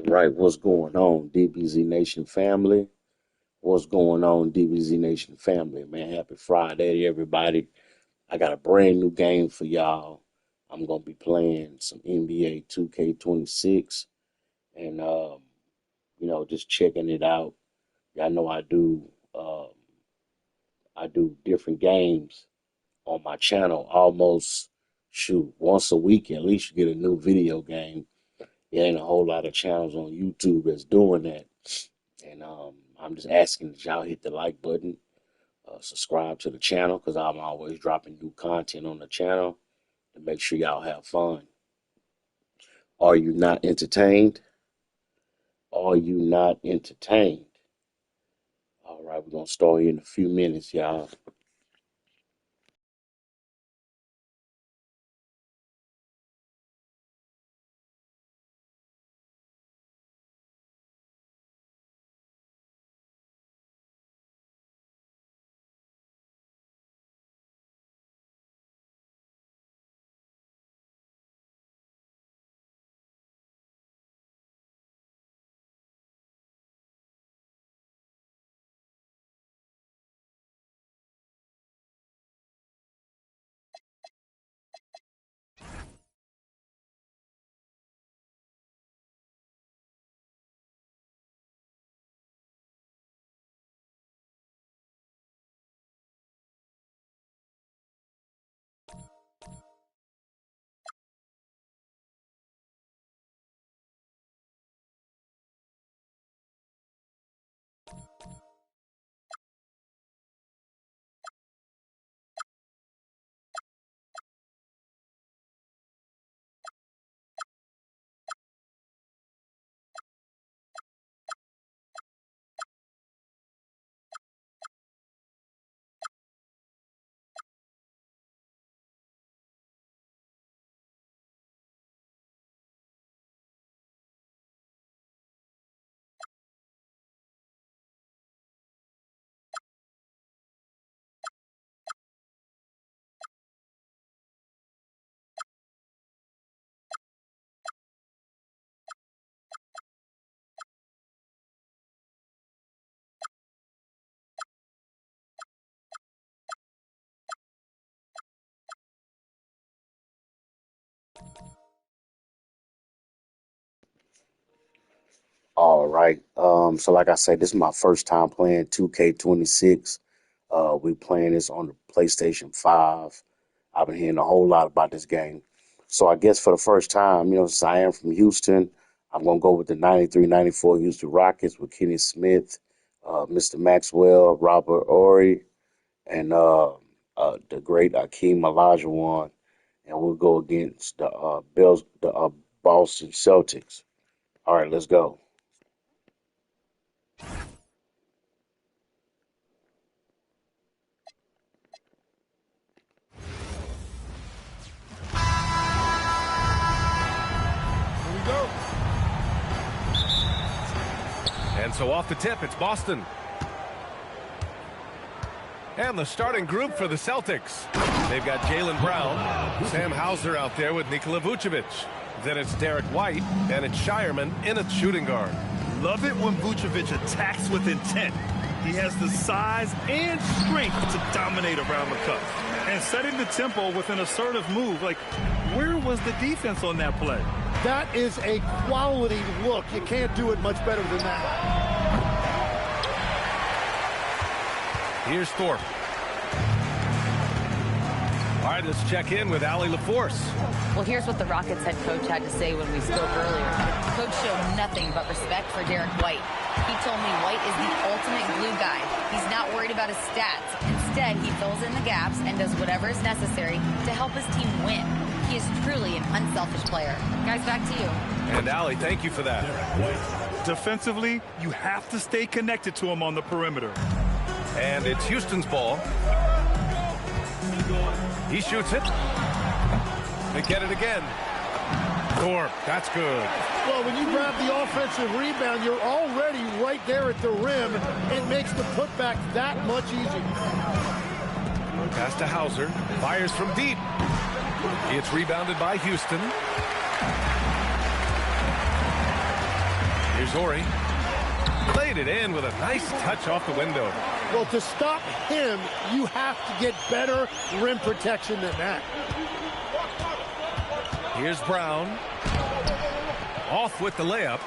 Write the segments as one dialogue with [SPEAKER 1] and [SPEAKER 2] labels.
[SPEAKER 1] Right, what's going on, DBZ Nation family? What's going on, DBZ Nation family? Man, happy Friday to everybody. I got a brand new game for y'all. I'm gonna be playing some NBA 2K26 and just checking it out. Y'all know I do different games on my channel almost shoot once a week at least you get a new video game. There ain't a whole lot of channels on YouTube that's doing that. And I'm just asking that y'all hit the like button, subscribe to the channel because I'm always dropping new content on the channel to make sure y'all have fun. Are you not entertained? Are you not entertained? All right, we're going to start here in a few minutes, y'all. All right. So like I said, this is my first time playing 2K26. We playing this on the PlayStation 5. I've been hearing a whole lot about this game. So I guess for the first time, since I am from Houston, I'm gonna go with the 93-94 Houston Rockets with Kenny Smith, Mr. Maxwell, Robert Ory, and the great Akeem Olajuwon, and we'll go against the Boston Celtics. All right, let's go.
[SPEAKER 2] Here we go. And so off the tip, it's Boston. And the starting group for the Celtics. They've got Jaylen Brown, Sam Hauser out there with Nikola Vucevic. Then it's Derek White, and it's Shireman in at shooting guard.
[SPEAKER 3] Love it when Vucevic attacks with intent. He has the size and strength to dominate around the cup. And setting the tempo with an assertive move. Like, where was the defense on that play?
[SPEAKER 4] That is a quality look. You can't do it much better than that.
[SPEAKER 2] Here's Thorpe. All right, let's check in with Allie LaForce.
[SPEAKER 5] Well, here's what the Rockets head coach had to say when we spoke earlier. Coach showed nothing but respect for Derek White. He told me White is the ultimate glue guy. He's not worried about his stats. Instead, he fills in the gaps and does whatever is necessary to help his team win. He is truly an unselfish player. Guys, back to you.
[SPEAKER 2] And Allie, thank you for that.
[SPEAKER 3] Defensively, you have to stay connected to him on the perimeter.
[SPEAKER 2] And it's Houston's ball. He shoots it. They get it again. Thorpe, that's good.
[SPEAKER 4] Well, when you grab the offensive rebound, you're already right there at the rim. It makes the putback that much easier.
[SPEAKER 2] Pass to Hauser. Fires from deep. It's rebounded by Houston. Here's Horry. Played it in with a nice touch off the window.
[SPEAKER 4] Well, to stop him, you have to get better rim protection than that.
[SPEAKER 2] Here's Brown. Off with the layup.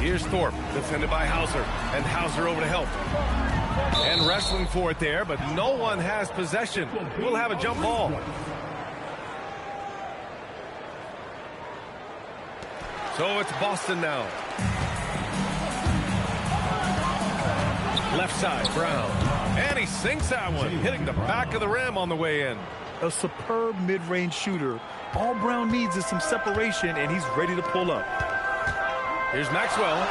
[SPEAKER 2] Here's Thorpe, defended by Hauser, and Hauser over to help. And wrestling for it there, but no one has possession. We'll have a jump ball. So it's Boston now. Left side, Brown. And he sinks that one, hitting the back of the rim on the way in.
[SPEAKER 3] A superb mid-range shooter. All Brown needs is some separation, and he's ready to pull up.
[SPEAKER 2] Here's Maxwell.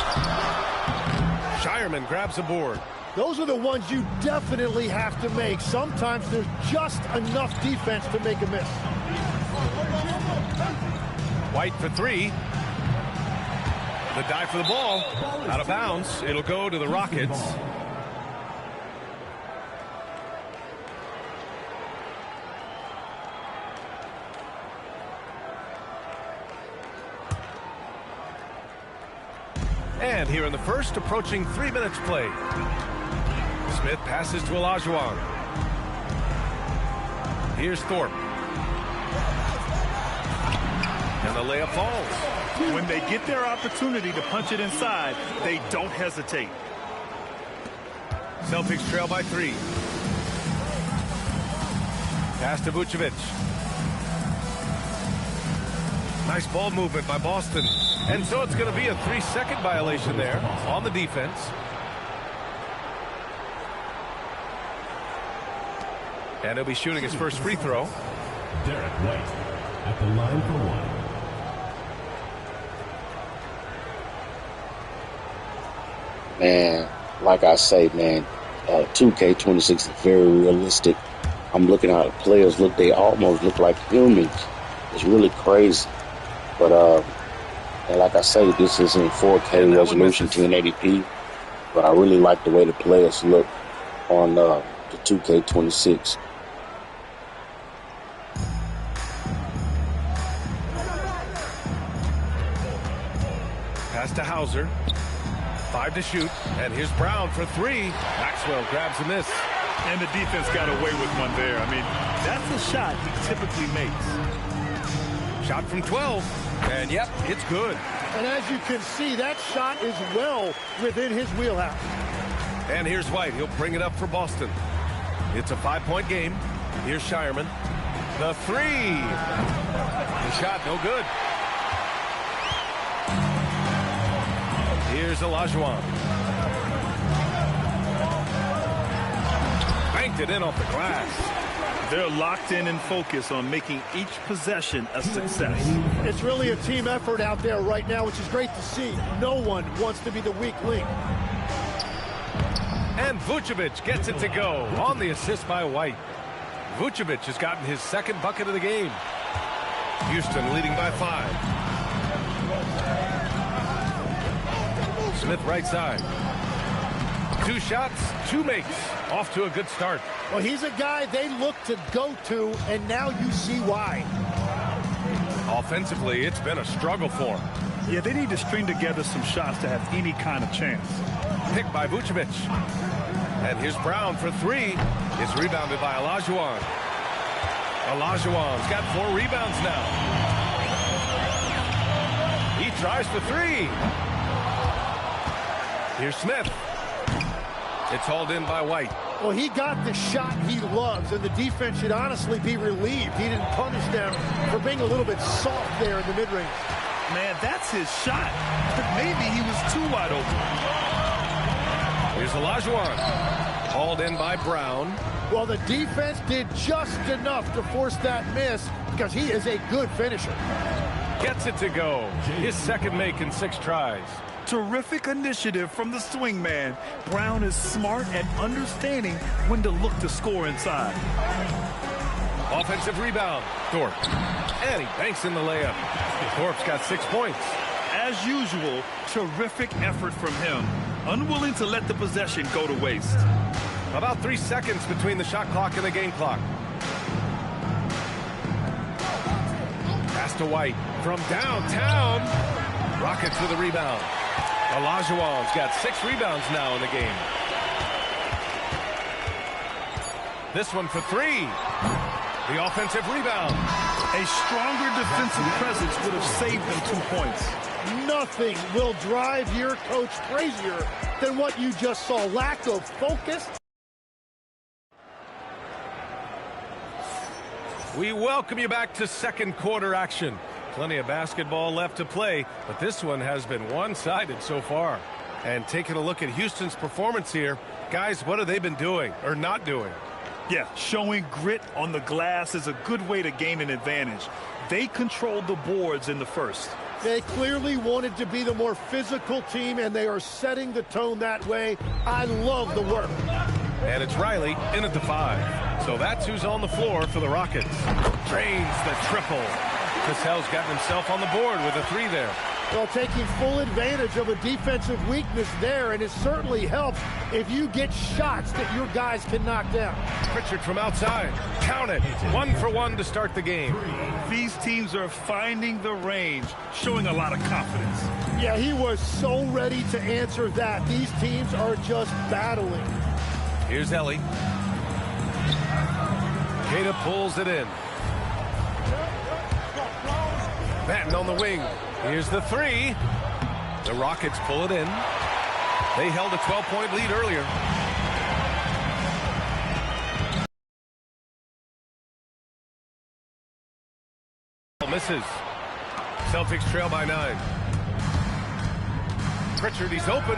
[SPEAKER 2] Shireman grabs a board.
[SPEAKER 4] Those are the ones you definitely have to make. Sometimes there's just enough defense to make a miss.
[SPEAKER 2] White for three. The dive for the ball. Out of bounds. It'll go to the Rockets. And here in the first, approaching 3 minutes play. Smith passes to Olajuwon. Here's Thorpe. And the layup falls.
[SPEAKER 3] When they get their opportunity to punch it inside, they don't hesitate.
[SPEAKER 2] Celtics trail by 3. Pass to Vucevic. Nice ball movement by Boston. And so it's going to be a 3-second violation there on the defense. And he'll be shooting his first free throw.
[SPEAKER 6] Derek White at the line for one.
[SPEAKER 1] Man, like I say, man, 2K26 is very realistic. I'm looking at how the players look. They almost look like humans. It's really crazy. But, and like I say, this is in 4K resolution, 1080p. But I really like the way the players look on the 2K26.
[SPEAKER 2] Pass to Hauser. 5 to shoot. And here's Brown for 3. Maxwell grabs a miss.
[SPEAKER 3] And the defense got away with one there. I mean, that's a shot he typically makes.
[SPEAKER 2] Shot from 12. And yep, it's good.
[SPEAKER 4] And as you can see, that shot is well within his wheelhouse.
[SPEAKER 2] And here's White. He'll bring it up for Boston. It's a 5-point game. Here's Shireman. The 3. The shot, no good. Here's Olajuwon. Banked it in off the glass.
[SPEAKER 3] They're locked in and focused on making each possession a success.
[SPEAKER 4] It's really a team effort out there right now, which is great to see. No one wants to be the weak link.
[SPEAKER 2] And Vucevic gets it to go on the assist by White. Vucevic has gotten his second bucket of the game. Houston leading by 5. Smith right side. 2 shots, 2 makes. Off to a good start.
[SPEAKER 4] Well, he's a guy they look to go to, and now you see why.
[SPEAKER 2] Offensively, it's been a struggle for him.
[SPEAKER 3] Yeah, they need to string together some shots to have any kind of chance.
[SPEAKER 2] Picked by Vucevic. And here's Brown for 3. It's rebounded by Olajuwon. Olajuwon's got 4 rebounds now. He tries for 3. Here's Smith. It's hauled in by White.
[SPEAKER 4] Well, he got the shot he loves, and the defense should honestly be relieved he didn't punish them for being a little bit soft there in the mid-range.
[SPEAKER 3] Man, that's his shot. But maybe he was too wide open.
[SPEAKER 2] Here's Olajuwon. Hauled in by Brown.
[SPEAKER 4] Well, the defense did just enough to force that miss because he is a good finisher.
[SPEAKER 2] Gets it to go. His second make in 6 tries.
[SPEAKER 3] Terrific initiative from the swing man. Brown is smart at understanding when to look to score inside.
[SPEAKER 2] Offensive rebound. Thorpe. And he banks in the layup. Thorpe's got 6 points.
[SPEAKER 3] As usual, terrific effort from him. Unwilling to let the possession go to waste.
[SPEAKER 2] About 3 seconds between the shot clock and the game clock. pass to White from downtown. Rockets with a rebound. Olajuwon's got 6 rebounds now in the game. This one for 3. The offensive rebound.
[SPEAKER 3] A stronger defensive presence would have saved them 2 points.
[SPEAKER 4] Nothing will drive your coach crazier than what you just saw. Lack of focus.
[SPEAKER 2] We welcome you back to second quarter action. Plenty of basketball left to play, but this one has been one-sided so far. And taking a look at Houston's performance here, guys, what have they been doing or not doing?
[SPEAKER 3] Yeah, showing grit on the glass is a good way to gain an advantage. They controlled the boards in the first.
[SPEAKER 4] They clearly wanted to be the more physical team, and they are setting the tone that way. I love the work.
[SPEAKER 2] And it's Riley in at the 5. So that's who's on the floor for the Rockets. Drains the triple. Cassell's gotten himself on the board with a 3 there.
[SPEAKER 4] Well, taking full advantage of a defensive weakness there, and it certainly helps if you get shots that your guys can knock down.
[SPEAKER 2] Pritchard from outside. Count it. 1 for 1 to start the game.
[SPEAKER 3] These teams are finding the range, showing a lot of confidence.
[SPEAKER 4] Yeah, he was so ready to answer that. These teams are just battling.
[SPEAKER 2] Here's Ellie. Queta pulls it in. Batten on the wing. Here's the 3. The Rockets pull it in. They held a 12-point lead earlier. Misses. Celtics trail by 9. Pritchard, he's open.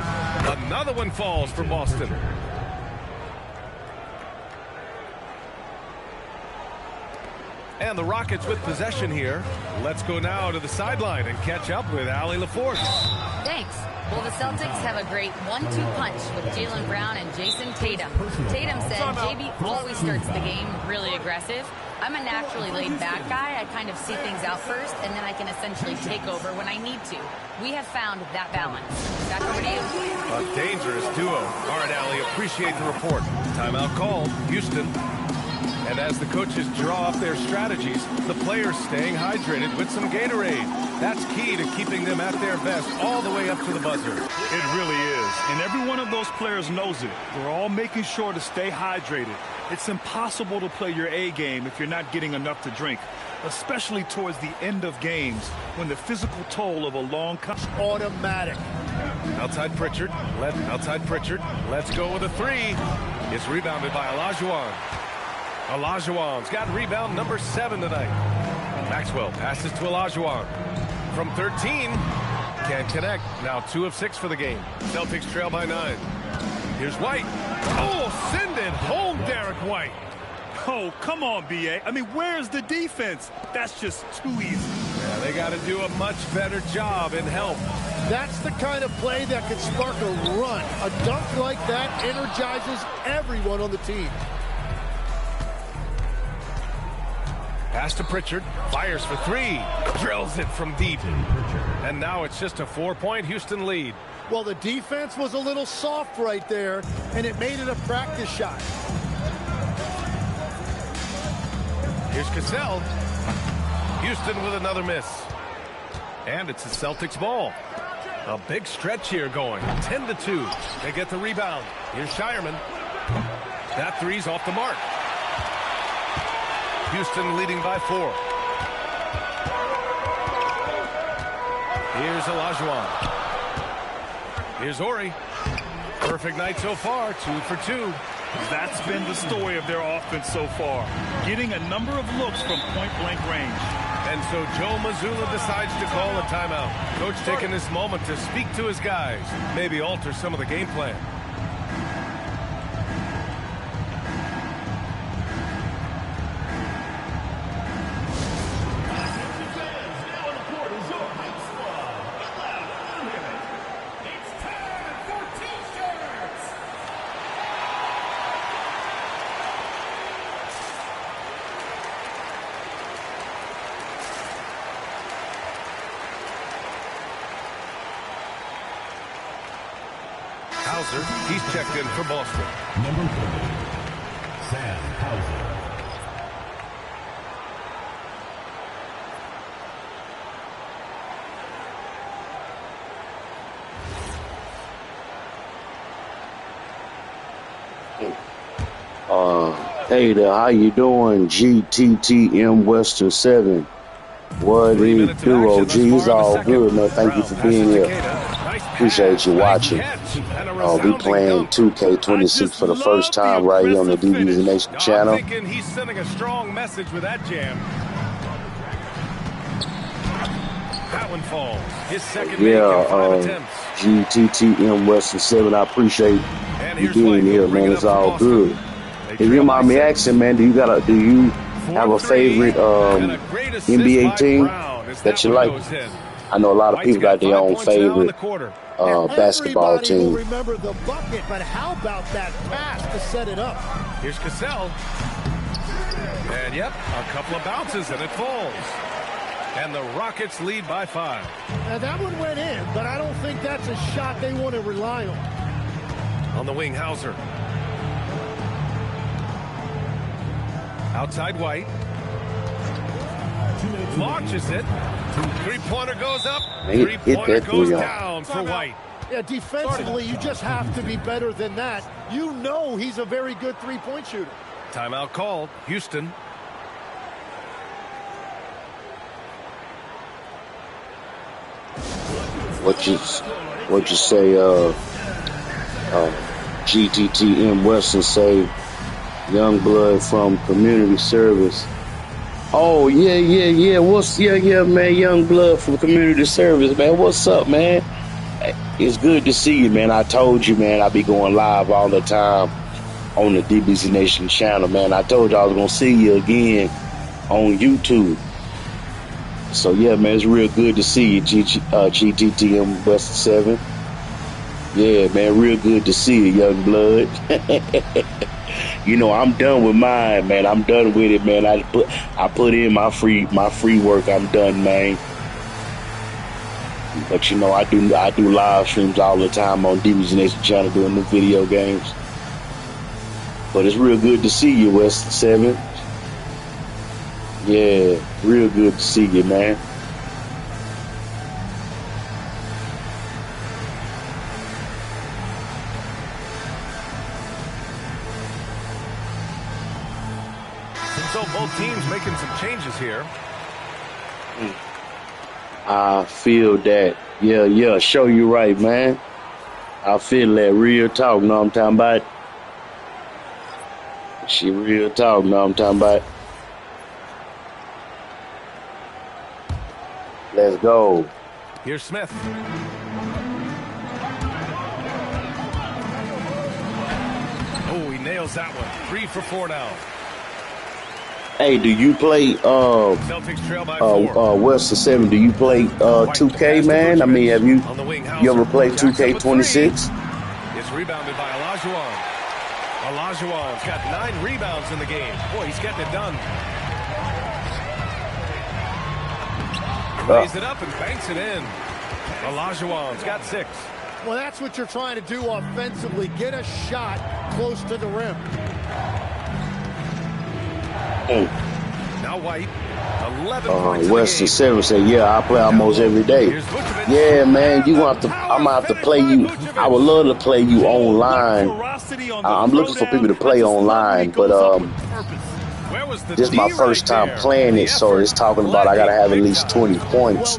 [SPEAKER 2] Another one falls for Boston. And the Rockets with possession here. Let's go now to the sideline and catch up with Allie LaForce.
[SPEAKER 5] Thanks. Well, the Celtics have a great 1-2 punch with Jaylen Brown and Jason Tatum. Tatum said JB always starts the game really aggressive. I'm a naturally laid-back guy. I kind of see things out first, and then I can essentially take over when I need to. We have found that balance. Back over to you.
[SPEAKER 2] A dangerous duo. All right, Allie, appreciate the report. Timeout called. Houston. And as the coaches draw up their strategies, the players staying hydrated with some Gatorade. That's key to keeping them at their best all the way up to the buzzer.
[SPEAKER 3] It really is. And every one of those players knows it. They're all making sure to stay hydrated. It's impossible to play your A game if you're not getting enough to drink, especially towards the end of games when the physical toll of a long
[SPEAKER 4] automatic.
[SPEAKER 2] Outside Pritchard. Outside Pritchard. Let's go with a 3. It's rebounded by Olajuwon. Olajuwon's got rebound number 7 tonight. Maxwell passes to Olajuwon. From 13, can't connect. Now 2 of 6 for the game. Celtics trail by 9. Here's White. Oh, send it home, Derek White.
[SPEAKER 3] Oh, come on, B.A. I mean, where's the defense? That's just too easy.
[SPEAKER 2] Yeah, they got to do a much better job in help.
[SPEAKER 4] That's the kind of play that could spark a run. A dunk like that energizes everyone on the team.
[SPEAKER 2] Pass to Pritchard, fires for 3, drills it from deep. And now it's just a 4-point Houston lead.
[SPEAKER 4] Well, the defense was a little soft right there, and it made it a practice shot.
[SPEAKER 2] Here's Cassell. Houston with another miss. And it's the Celtics ball. A big stretch here going, 10-2. They get the rebound. Here's Shireman. That 3's off the mark. Houston leading by 4. Here's Olajuwon. Here's Ori. Perfect night so far, 2 for 2.
[SPEAKER 3] That's been the story of their offense so far, getting a number of looks from point-blank range.
[SPEAKER 2] And so Joe Mazzulla decides to call a timeout. Coach taking this moment to speak to his guys, maybe alter some of the game plan. Hauser, he's checked in for Boston.
[SPEAKER 6] Number 30, Sam Hauser.
[SPEAKER 1] Hey there, how you doing? GTTM Western 7. What it do, OG? It's all good, man. Thank you for being here. Appreciate you watching. We playing 2K26 for the first time right here on the DBZ Nation channel.
[SPEAKER 2] I'm thinking he's sending a strong message with that jam. That one falls. His second make in 5 attempts.
[SPEAKER 1] GTTM Western 7. I appreciate you being here, man. It's all good. If you mind me asking, man, do you have a favorite NBA team that you like? I know a lot of people got their own favorite basketball team.
[SPEAKER 4] Will remember the bucket, but how about that pass to set it up?
[SPEAKER 2] Here's Cassell. And yep, a couple of bounces and it falls. And the Rockets lead by 5.
[SPEAKER 4] Now that one went in, but I don't think that's a shot they want to rely on.
[SPEAKER 2] On the wing, Hauser. Outside White. Launches it. Three-pointer goes up. Three-pointer goes down for White.
[SPEAKER 4] Yeah, defensively, you just have to be better than that. You know he's a very good three-point shooter.
[SPEAKER 2] Timeout called. Houston.
[SPEAKER 1] What you say, GTTM Western say, young blood from community service. Oh, yeah. Man, young blood from community service, man. What's up, man? It's good to see you, man. I told you, man, I be going live all the time on the DBZ Nation channel, man. I told you I was going to see you again on YouTube. So, yeah, man, it's real good to see you, GTTM Western 7. Yeah, man, real good to see you, young blood. You know, I'm done with mine, man. I'm done with it, man. I put in my free work. I'm done, man. But you know, I do live streams all the time on DBZ Nation channel doing the video games. But it's real good to see you, Western 7. Yeah, real good to see you, man.
[SPEAKER 2] So both teams making some changes here.
[SPEAKER 1] I feel that. Yeah, show you right, man. I feel that real talk, know what I'm talking about? She real talk, know what I'm talking about? Let's go.
[SPEAKER 2] Here's Smith. Oh, he nails that one. 3 for 4 now.
[SPEAKER 1] Hey, do you play
[SPEAKER 2] Celtics trail by 4.
[SPEAKER 1] Western 7? Do you play 2K, man? I mean, have you ever played 2K26?
[SPEAKER 2] It's rebounded by Olajuwon. Olajuwon's got 9 rebounds in the game. Boy, he's getting it done. Lays it up and banks it in. Olajuwon's got 6.
[SPEAKER 4] Well, that's what you're trying to do offensively. Get a shot close to the rim.
[SPEAKER 2] Now White. 11 points.
[SPEAKER 1] Western 7 said, yeah, I play almost every day. Yeah, man, I'm gonna have to play you. I would love to play you online. I'm looking for people to play online, but this is my first time playing it, so it's talking about I gotta have at least 20 points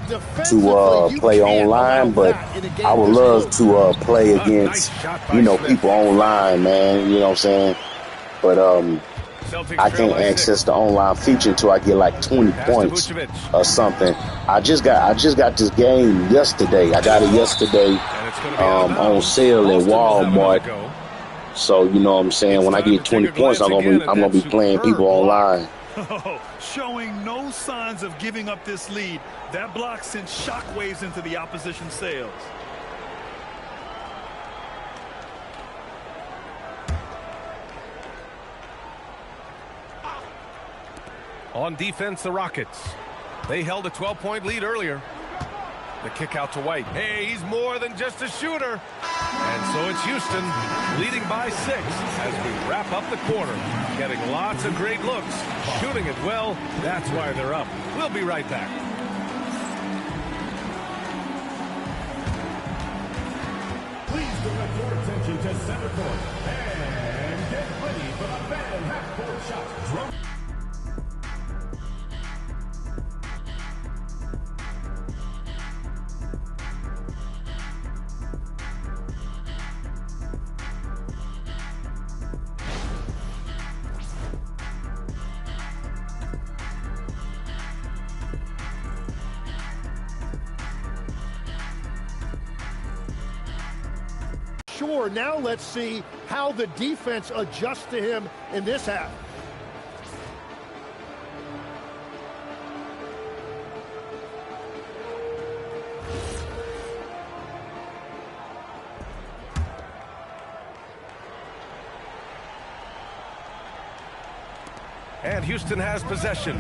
[SPEAKER 1] to play online. But I would love to play against, people online, man. You know what I'm saying? But I can't access the online feature until I get like 20 points or something. I just got this game yesterday. I got it yesterday on sale in Walmart. So you know what I'm saying. When I get 20 points, I'm gonna be playing people online.
[SPEAKER 3] Showing no signs of giving up this lead. That block sent shockwaves into the opposition sails.
[SPEAKER 2] On defense, the Rockets. They held a 12-point lead earlier. The kick out to White. Hey, he's more than just a shooter. And so it's Houston leading by 6 as we wrap up the quarter. Getting lots of great looks. Shooting it well. That's why they're up. We'll be right back.
[SPEAKER 6] Please direct your attention to center court. And
[SPEAKER 4] Sure, now let's see how the defense adjusts to him in this half.
[SPEAKER 2] And Houston has possession.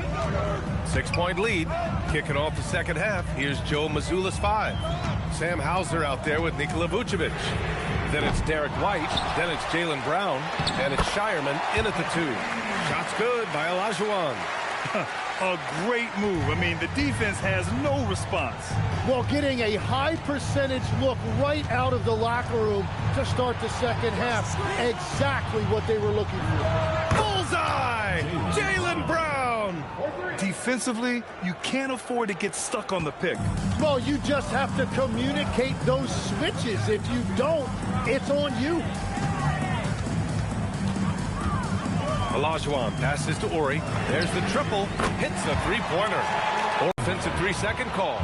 [SPEAKER 2] 6-point lead. Kicking off the second half. Here's Joe Mazzulla's 5. Sam Hauser out there with Nikola Vucevic. Then it's Derek White. Then it's Jaylen Brown. And it's Shireman in at the 2. Shots good by Olajuwon.
[SPEAKER 3] A great move. I mean, the defense has no response.
[SPEAKER 4] Well, getting a high percentage look right out of the locker room to start the second half. Exactly what they were looking for.
[SPEAKER 2] Bullseye! Jaylen Brown!
[SPEAKER 3] Defensively, you can't afford to get stuck on the pick.
[SPEAKER 4] Well, you just have to communicate those switches. If you don't, it's on you.
[SPEAKER 2] Olajuwon passes to Ori. There's the triple. Hits a three-pointer. Offensive 3-second call.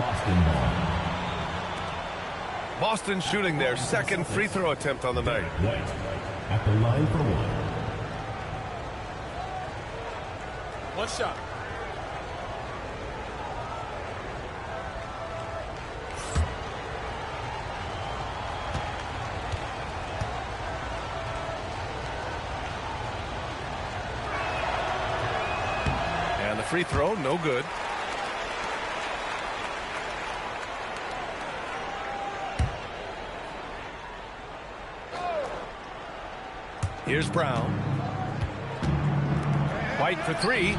[SPEAKER 2] Boston shooting their second free throw attempt on the night.
[SPEAKER 6] White at the line for 1.
[SPEAKER 7] One shot.
[SPEAKER 2] And the free throw, no good. Here's Brown. White for 3.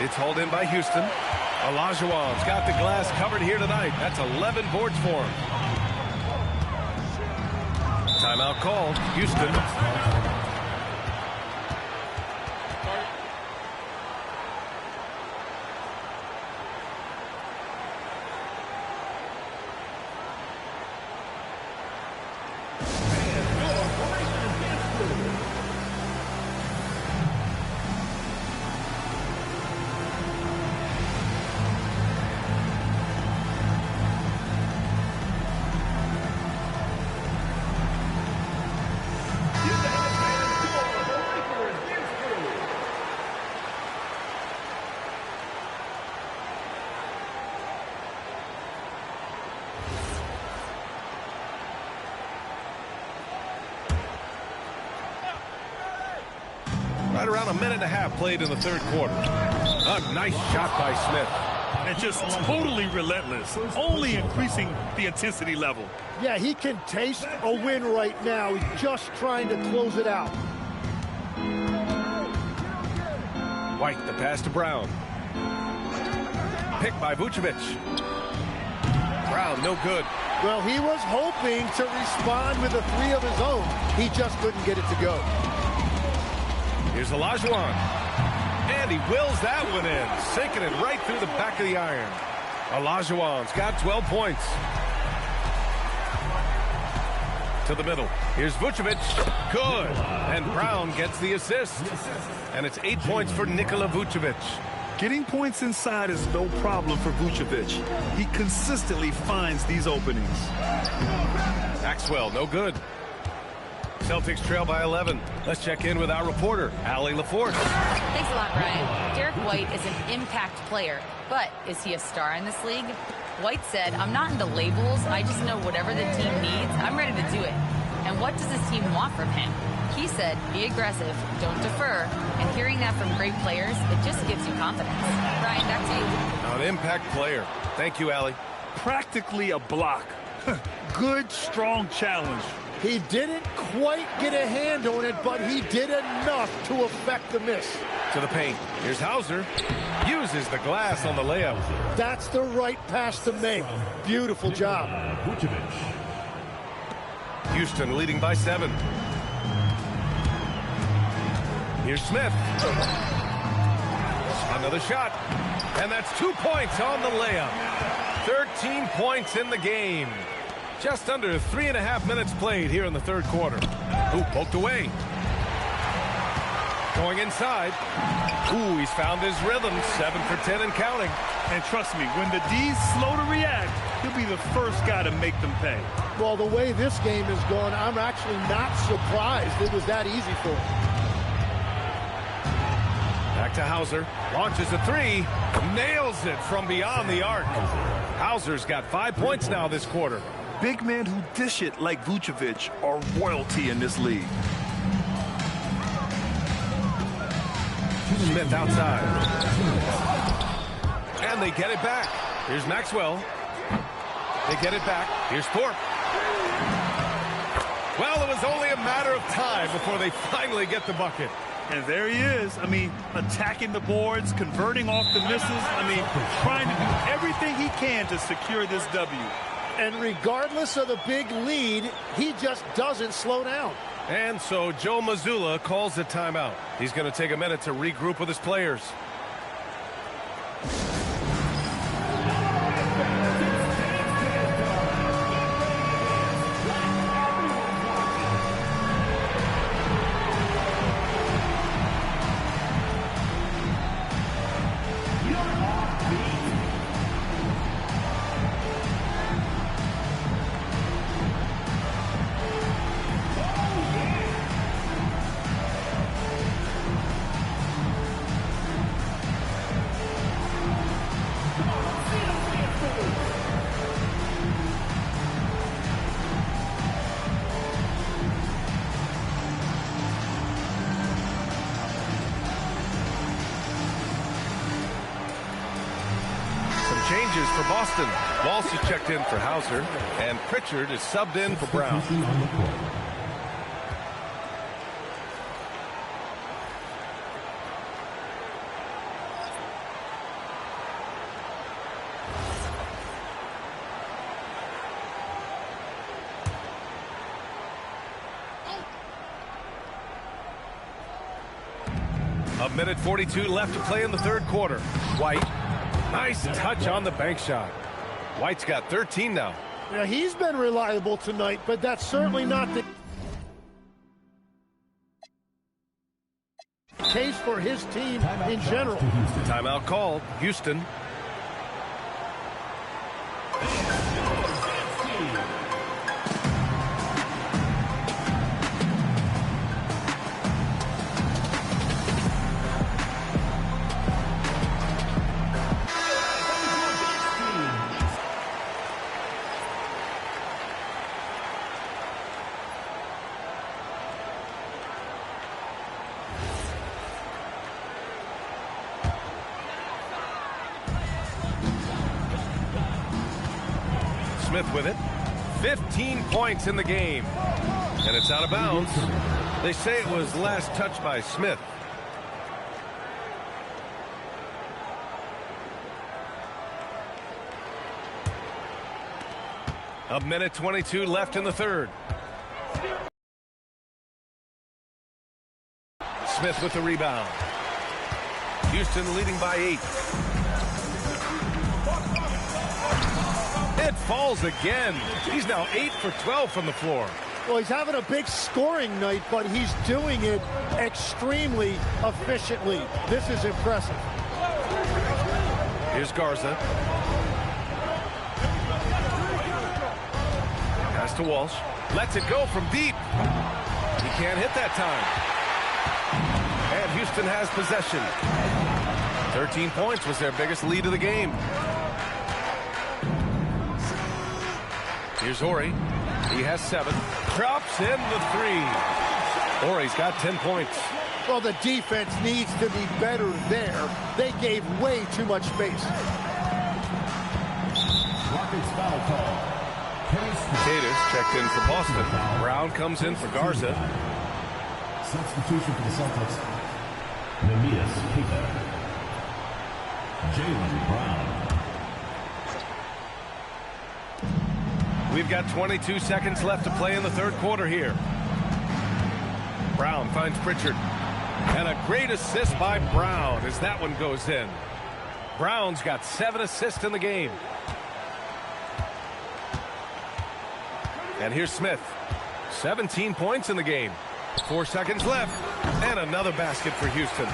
[SPEAKER 2] It's hauled in by Houston. Olajuwon's got the glass covered here tonight. That's 11 boards for him. Timeout called. Houston. Right around a minute and a half played in the third quarter. A nice shot by Smith.
[SPEAKER 3] And just totally relentless, only increasing the intensity level.
[SPEAKER 4] Yeah, he can taste a win right now. He's just trying to close it out.
[SPEAKER 2] White, the pass to Brown. Picked by Vucevic. Brown, no good.
[SPEAKER 4] Well, he was hoping to respond with a 3 of his own. He just couldn't get it to go.
[SPEAKER 2] Here's Olajuwon. And he wills that one in, sinking it right through the back of the iron. Olajuwon's got 12 points. To the middle. Here's Vucevic. Good. And Brown gets the assist. And it's 8 points for Nikola Vucevic.
[SPEAKER 3] Getting points inside is no problem for Vucevic. He consistently finds these openings.
[SPEAKER 2] Maxwell, no good. Celtics trail by 11. Let's check in with our reporter, Allie LaForce.
[SPEAKER 5] Thanks a lot, Brian. Derek White is an impact player, but is he a star in this league? White said, "I'm not into labels. I just know whatever the team needs, I'm ready to do it. And what does this team want from him?" He said, "Be aggressive, don't defer." And hearing that from great players, it just gives you confidence. Brian, back to you.
[SPEAKER 2] An impact player. Thank you, Allie.
[SPEAKER 3] Practically a block. Good, strong challenge.
[SPEAKER 4] He didn't quite get a hand on it, but he did enough to affect the miss.
[SPEAKER 2] To the paint. Here's Hauser. Uses the glass on the layup.
[SPEAKER 4] That's the right pass to make. Beautiful job.
[SPEAKER 6] Vucevic.
[SPEAKER 2] Houston leading by 7. Here's Smith. Another shot. And that's 2 points on the layup. 13 points in the game. Just under 3.5 minutes played here in the third quarter. Ooh, poked away. Going inside. Ooh, he's found his rhythm. 7 for 10 and counting.
[SPEAKER 3] And trust me, when the D's slow to react, he'll be the first guy to make them pay.
[SPEAKER 4] Well, the way this game is going, I'm actually not surprised it was that easy for him.
[SPEAKER 2] Back to Hauser. Launches a three. Nails it from beyond the arc. Hauser's got 5 points now this quarter.
[SPEAKER 3] Big men who dish it like Vucevic are royalty in this league.
[SPEAKER 2] Smith outside. And they get it back. Here's Maxwell. They get it back. Here's Thorpe. Well, it was only a matter of time before they finally get the bucket.
[SPEAKER 3] And there he is. I mean, attacking the boards, converting off the misses. I mean, trying to do everything he can to secure this W.
[SPEAKER 4] And regardless of the big lead, he just doesn't slow down.
[SPEAKER 2] And so Joe Mazzulla calls a timeout. He's going to take a minute to regroup with his players. Changes for Boston. Walsh is checked in for Hauser, and Pritchard is subbed in for Brown. A minute 42 left to play in the third quarter. White. Nice touch on the bank shot. White's got 13 now.
[SPEAKER 4] Yeah, he's been reliable tonight, but that's certainly not the case for his team in general.
[SPEAKER 2] Timeout called. Houston. Smith with it. 15 points in the game. And it's out of bounds. They say it was last touched by Smith. A minute 22 left in the third. Smith with the rebound. Houston leading by 8. It falls again. He's now 8 for 12 from the floor.
[SPEAKER 4] Well, he's having a big scoring night, but he's doing it extremely efficiently. This is impressive.
[SPEAKER 2] Here's Garza. Pass to Walsh. Lets it go from deep. He can't hit that time. And Houston has possession. 13 points was their biggest lead of the game. Here's Horry. He has 7. Drops in the 3. Horry's got 10 points.
[SPEAKER 4] Well, the defense needs to be better there. They gave way too much space.
[SPEAKER 6] Rockets foul call.
[SPEAKER 2] Cadiz checked in for Boston. Brown comes in for Garza.
[SPEAKER 6] Substitution for the Celtics. Neemias Queta. Jaylen Brown.
[SPEAKER 2] We've got 22 seconds left to play in the third quarter here. Brown finds Pritchard. And a great assist by Brown as that one goes in. Brown's got 7 assists in the game. And here's Smith. 17 points in the game. 4 seconds left. And another basket for Houston.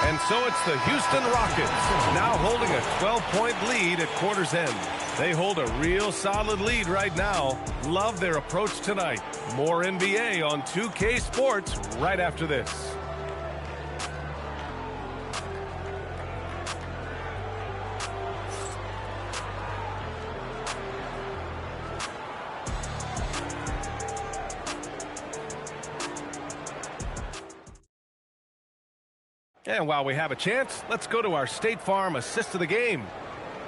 [SPEAKER 2] And so it's the Houston Rockets now holding a 12-point lead at quarter's end. They hold a real solid lead right now. Love their approach tonight. More NBA on 2K Sports right after this. And while we have a chance, let's go to our State Farm assist of the game.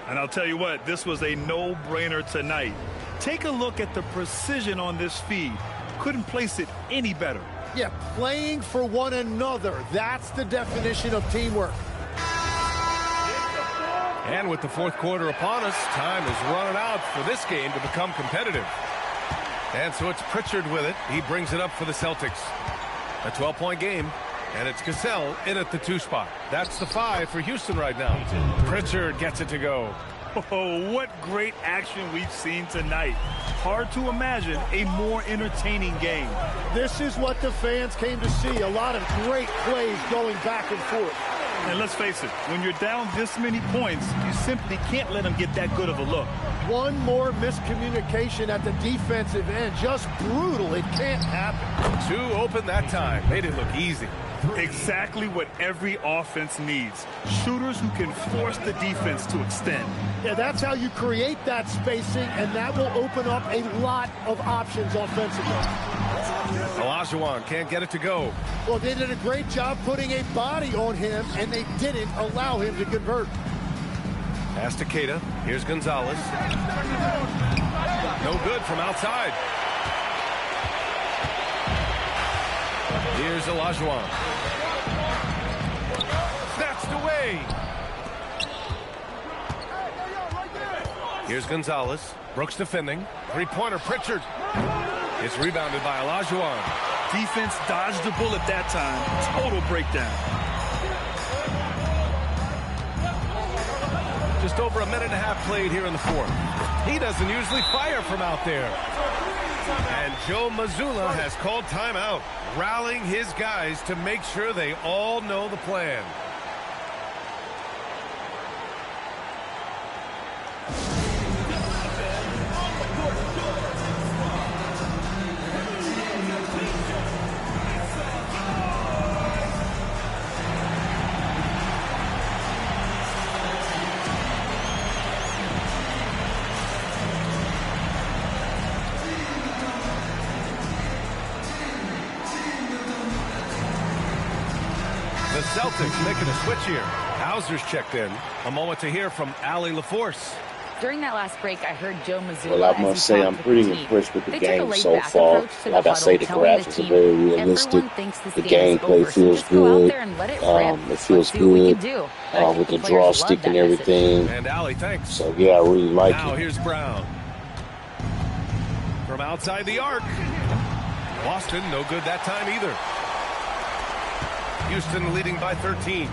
[SPEAKER 3] And I'll tell you what, this was a no-brainer tonight. Take a look at the precision on this feed. Couldn't place it any better.
[SPEAKER 4] Yeah, playing for one another. That's the definition of teamwork.
[SPEAKER 2] And with the fourth quarter upon us, time is running out for this game to become competitive. And so it's Pritchard with it. He brings it up for the Celtics. A 12-point game. And it's Cassell in at the 2 spot. That's the 5 for Houston right now. Pritchard gets it to go.
[SPEAKER 3] Oh, what great action we've seen tonight. Hard to imagine a more entertaining game.
[SPEAKER 4] This is what the fans came to see. A lot of great plays going back and forth.
[SPEAKER 3] And let's face it, when you're down this many points, you simply can't let them get that good of a look.
[SPEAKER 4] One more miscommunication at the defensive end. Just brutal. It can't happen.
[SPEAKER 2] 2 open that time. Made it look easy.
[SPEAKER 3] Exactly what every offense needs. Shooters who can force the defense to extend.
[SPEAKER 4] Yeah, that's how you create that spacing, and that will open up a lot of options offensively.
[SPEAKER 2] Olajuwon can't get it to go.
[SPEAKER 4] Well, they did a great job putting a body on him, and they didn't allow him to convert.
[SPEAKER 2] Pass to Queta. Here's Gonzalez. No good from outside. Here's Olajuwon. Snatched away. Here's Gonzalez. Brooks defending. 3-pointer Pritchard. It's rebounded by Olajuwon.
[SPEAKER 3] Defense dodged the bullet that time. Total breakdown.
[SPEAKER 2] Just over a minute and a half played here in the fourth. He doesn't usually fire from out there. And Joe Mazzulla has called timeout, rallying his guys to make sure they all know the plan. The Celtics making a switch here. Hauser's checked in. A moment to hear from Allie LaForce.
[SPEAKER 5] During that last break, I heard Joe Mazzulla.
[SPEAKER 1] Well, I must say I'm pretty impressed with the game so far. Like I say, the graphics are very realistic. The gameplay feels good. It feels good with the draw stick and everything.
[SPEAKER 2] And Allie, thanks.
[SPEAKER 1] So yeah, I really like it.
[SPEAKER 2] Now here's Brown. From outside the arc. Boston, no good that time either. Houston leading by 13.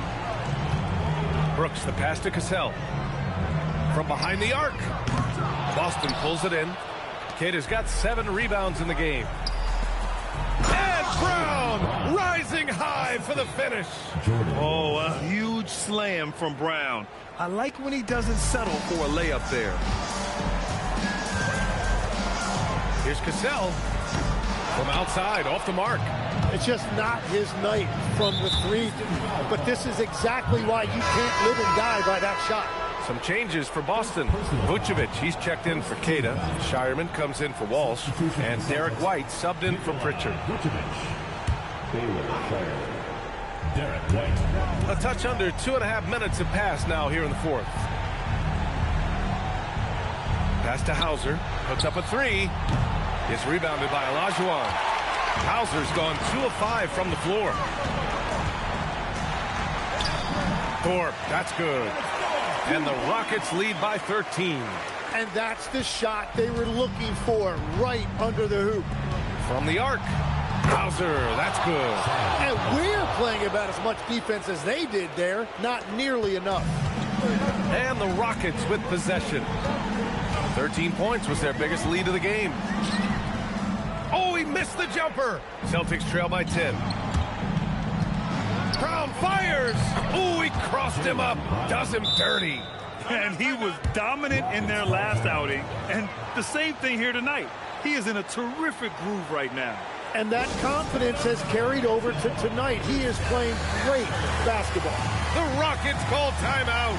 [SPEAKER 2] Brooks, the pass to Cassell. From behind the arc. Boston pulls it in. Queta's got 7 rebounds in the game. And Brown rising high for the finish.
[SPEAKER 3] Oh, a huge slam from Brown. I like when he doesn't settle for a layup there.
[SPEAKER 2] Here's Cassell. From outside, off the mark.
[SPEAKER 4] It's just not his night from the 3, but this is exactly why you can't live and die by that shot.
[SPEAKER 2] Some changes for Boston. Vucevic, he's checked in for Queta. Shireman comes in for Walsh. And Derek White subbed in for Pritchard.
[SPEAKER 6] Derek White.
[SPEAKER 2] A touch under 2.5 minutes have passed now here in the fourth. Pass to Hauser. Puts up a 3. It's rebounded by Olajuwon. Hauser's gone 2 of 5 from the floor. Thorpe, that's good. And the Rockets lead by 13.
[SPEAKER 4] And that's the shot they were looking for, right under the hoop.
[SPEAKER 2] From the arc. Hauser, that's good.
[SPEAKER 4] And we're playing about as much defense as they did there. Not nearly enough.
[SPEAKER 2] And the Rockets with possession. 13 points was their biggest lead of the game. Oh, he missed the jumper. Celtics trail by 10. Brown fires. Oh, he crossed him up. Does him dirty.
[SPEAKER 3] And he was dominant in their last outing. And the same thing here tonight. He is in a terrific groove right now.
[SPEAKER 4] And that confidence has carried over to tonight. He is playing great basketball.
[SPEAKER 2] The Rockets call timeout.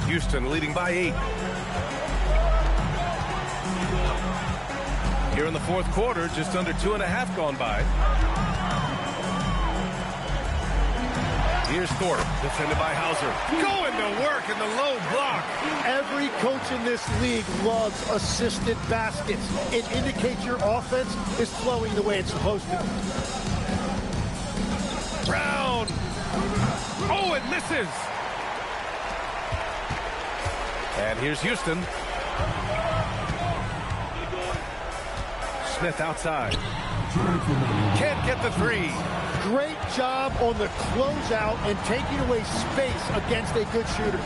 [SPEAKER 2] Houston leading by 8. Here in the fourth quarter, just under 2.5 gone by. Here's Thorpe, defended by Hauser. Going to work in the low block.
[SPEAKER 4] Every coach in this league loves assisted baskets. It indicates your offense is flowing the way it's supposed to.
[SPEAKER 2] Brown. Oh, it misses. And here's Houston. Smith outside. Can't get the three.
[SPEAKER 4] Great job on the closeout and taking away space against a good shooter.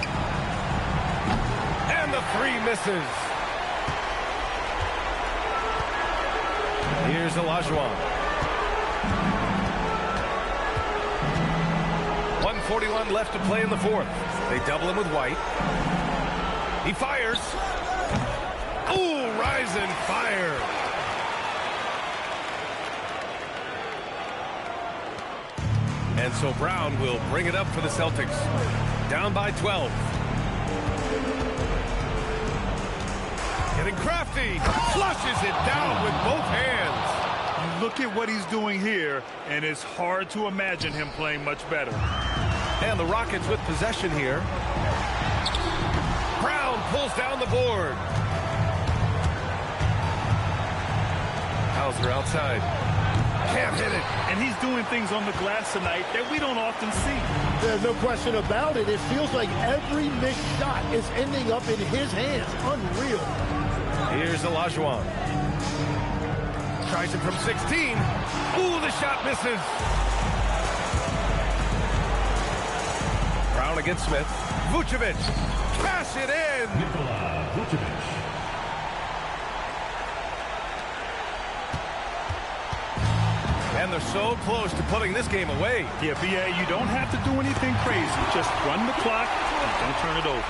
[SPEAKER 2] And the three misses. Here's Olajuwon. 1:41 left to play in the fourth. They double him with White. He fires. Ooh, rise and fire. And so Brown will bring it up for the Celtics. Down by 12. Getting crafty. Flushes it down with both hands.
[SPEAKER 3] You look at what he's doing here, and it's hard to imagine him playing much better.
[SPEAKER 2] And the Rockets with possession here. Brown pulls down the board. Hauser outside. Can't hit it.
[SPEAKER 3] And he's doing things on the glass tonight that we don't often see.
[SPEAKER 4] There's no question about it. It feels like every missed shot is ending up in his hands. Unreal.
[SPEAKER 2] Here's Olajuwon. Tries it from 16. Ooh, the shot misses. Brown against Smith. Vucevic. Cash it in.
[SPEAKER 6] Nikola Vucevic.
[SPEAKER 2] And they're so close to putting this game away.
[SPEAKER 3] Yeah, B.A., you don't have to do anything crazy. Just run the clock and don't turn it over.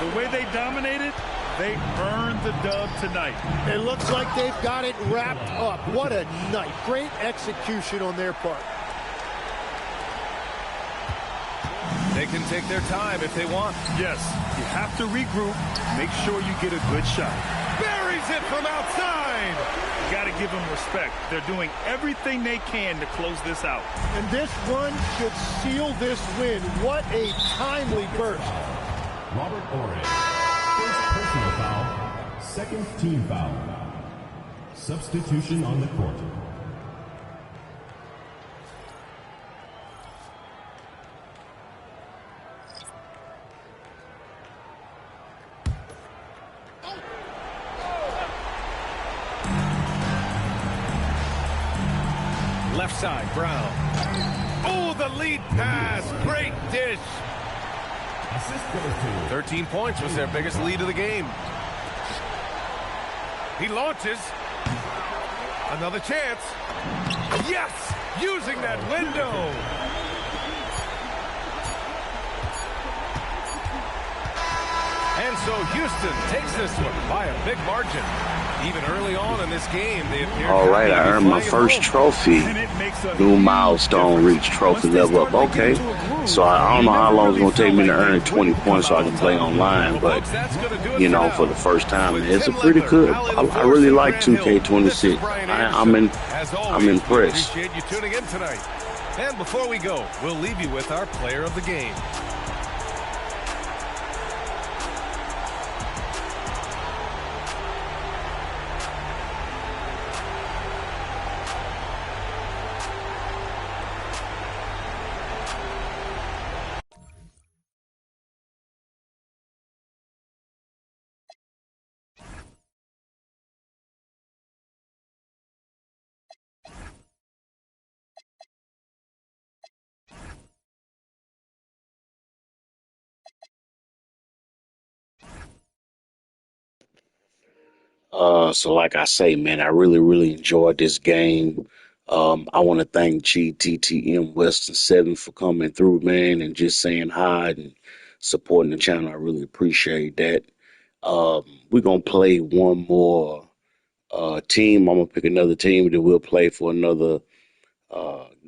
[SPEAKER 3] The way they dominated, they earned the dub tonight.
[SPEAKER 4] It looks like they've got it wrapped up. What a night. Great execution on their part.
[SPEAKER 2] They can take their time if they want.
[SPEAKER 3] Yes, you have to regroup. Make sure you get a good shot.
[SPEAKER 2] Buries it from outside.
[SPEAKER 3] You got to give them respect. They're doing everything they can to close this out.
[SPEAKER 4] And this run should seal this win. What a timely burst.
[SPEAKER 6] Robert Horry. First personal foul. Second team foul. Substitution on the court.
[SPEAKER 2] Left side, Brown. Oh, the lead pass. Great dish.
[SPEAKER 6] Assist goes to
[SPEAKER 2] 13 points was their biggest lead of the game. He launches. Another chance. Yes! Using that window. And so Houston takes this one by a big margin. Even early on in this game, they appeared.
[SPEAKER 1] All right, I earned my first trophy. New milestone reach, trophy level up. Okay, so I don't know how long it's going to take me to earn 20 points so I can play online, but, you know, for the first time, it's a pretty good. I really like 2K26. I'm impressed.
[SPEAKER 2] Appreciate you tuning in tonight. And before we go, we'll leave you with our player of the game.
[SPEAKER 1] So like I say, man, I really enjoyed this game. I want to thank GTTM Western 7 for coming through, man, and just saying hi and supporting the channel. I really appreciate that. We're gonna play one more team. I'm gonna pick another team that we'll play for another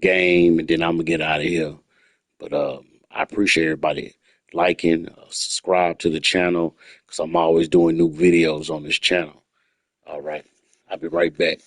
[SPEAKER 1] game, and then I'm gonna get out of here. But I appreciate everybody liking, subscribe to the channel, because I'm always doing new videos on this channel. All right. I'll be right back.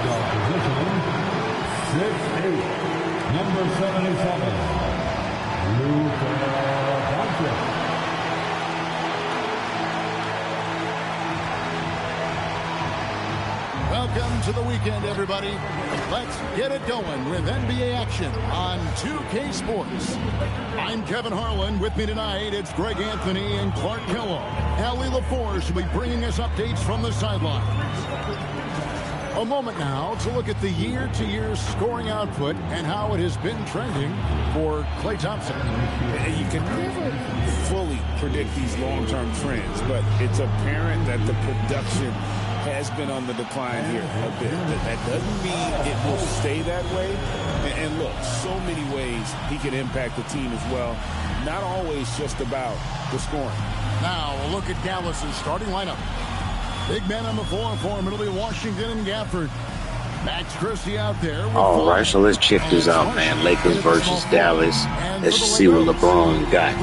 [SPEAKER 6] Face-off position, 6'8", number 77, Luka Doncic.
[SPEAKER 4] Welcome to the weekend, everybody. Let's get it going with NBA action on 2K Sports. I'm Kevin Harlan. With me tonight, it's Greg Anthony and Clark Kellogg. Allie LaForce will be bringing us updates from the sidelines. A moment now to look at the year-to-year scoring output and how it has been trending for Klay Thompson.
[SPEAKER 8] You can never fully predict these long-term trends, but it's apparent that the production has been on the decline here a bit. That doesn't mean it will stay that way. And look, so many ways he can impact the team as well. Not always just about the scoring.
[SPEAKER 4] Now a look at Dallas's starting lineup. Big man on the floor for him. It'll be Washington and Gafford. Max Christie out there.
[SPEAKER 1] All right, so let's check this out, man. Lakers versus Dallas. Let's just see what LeBron got.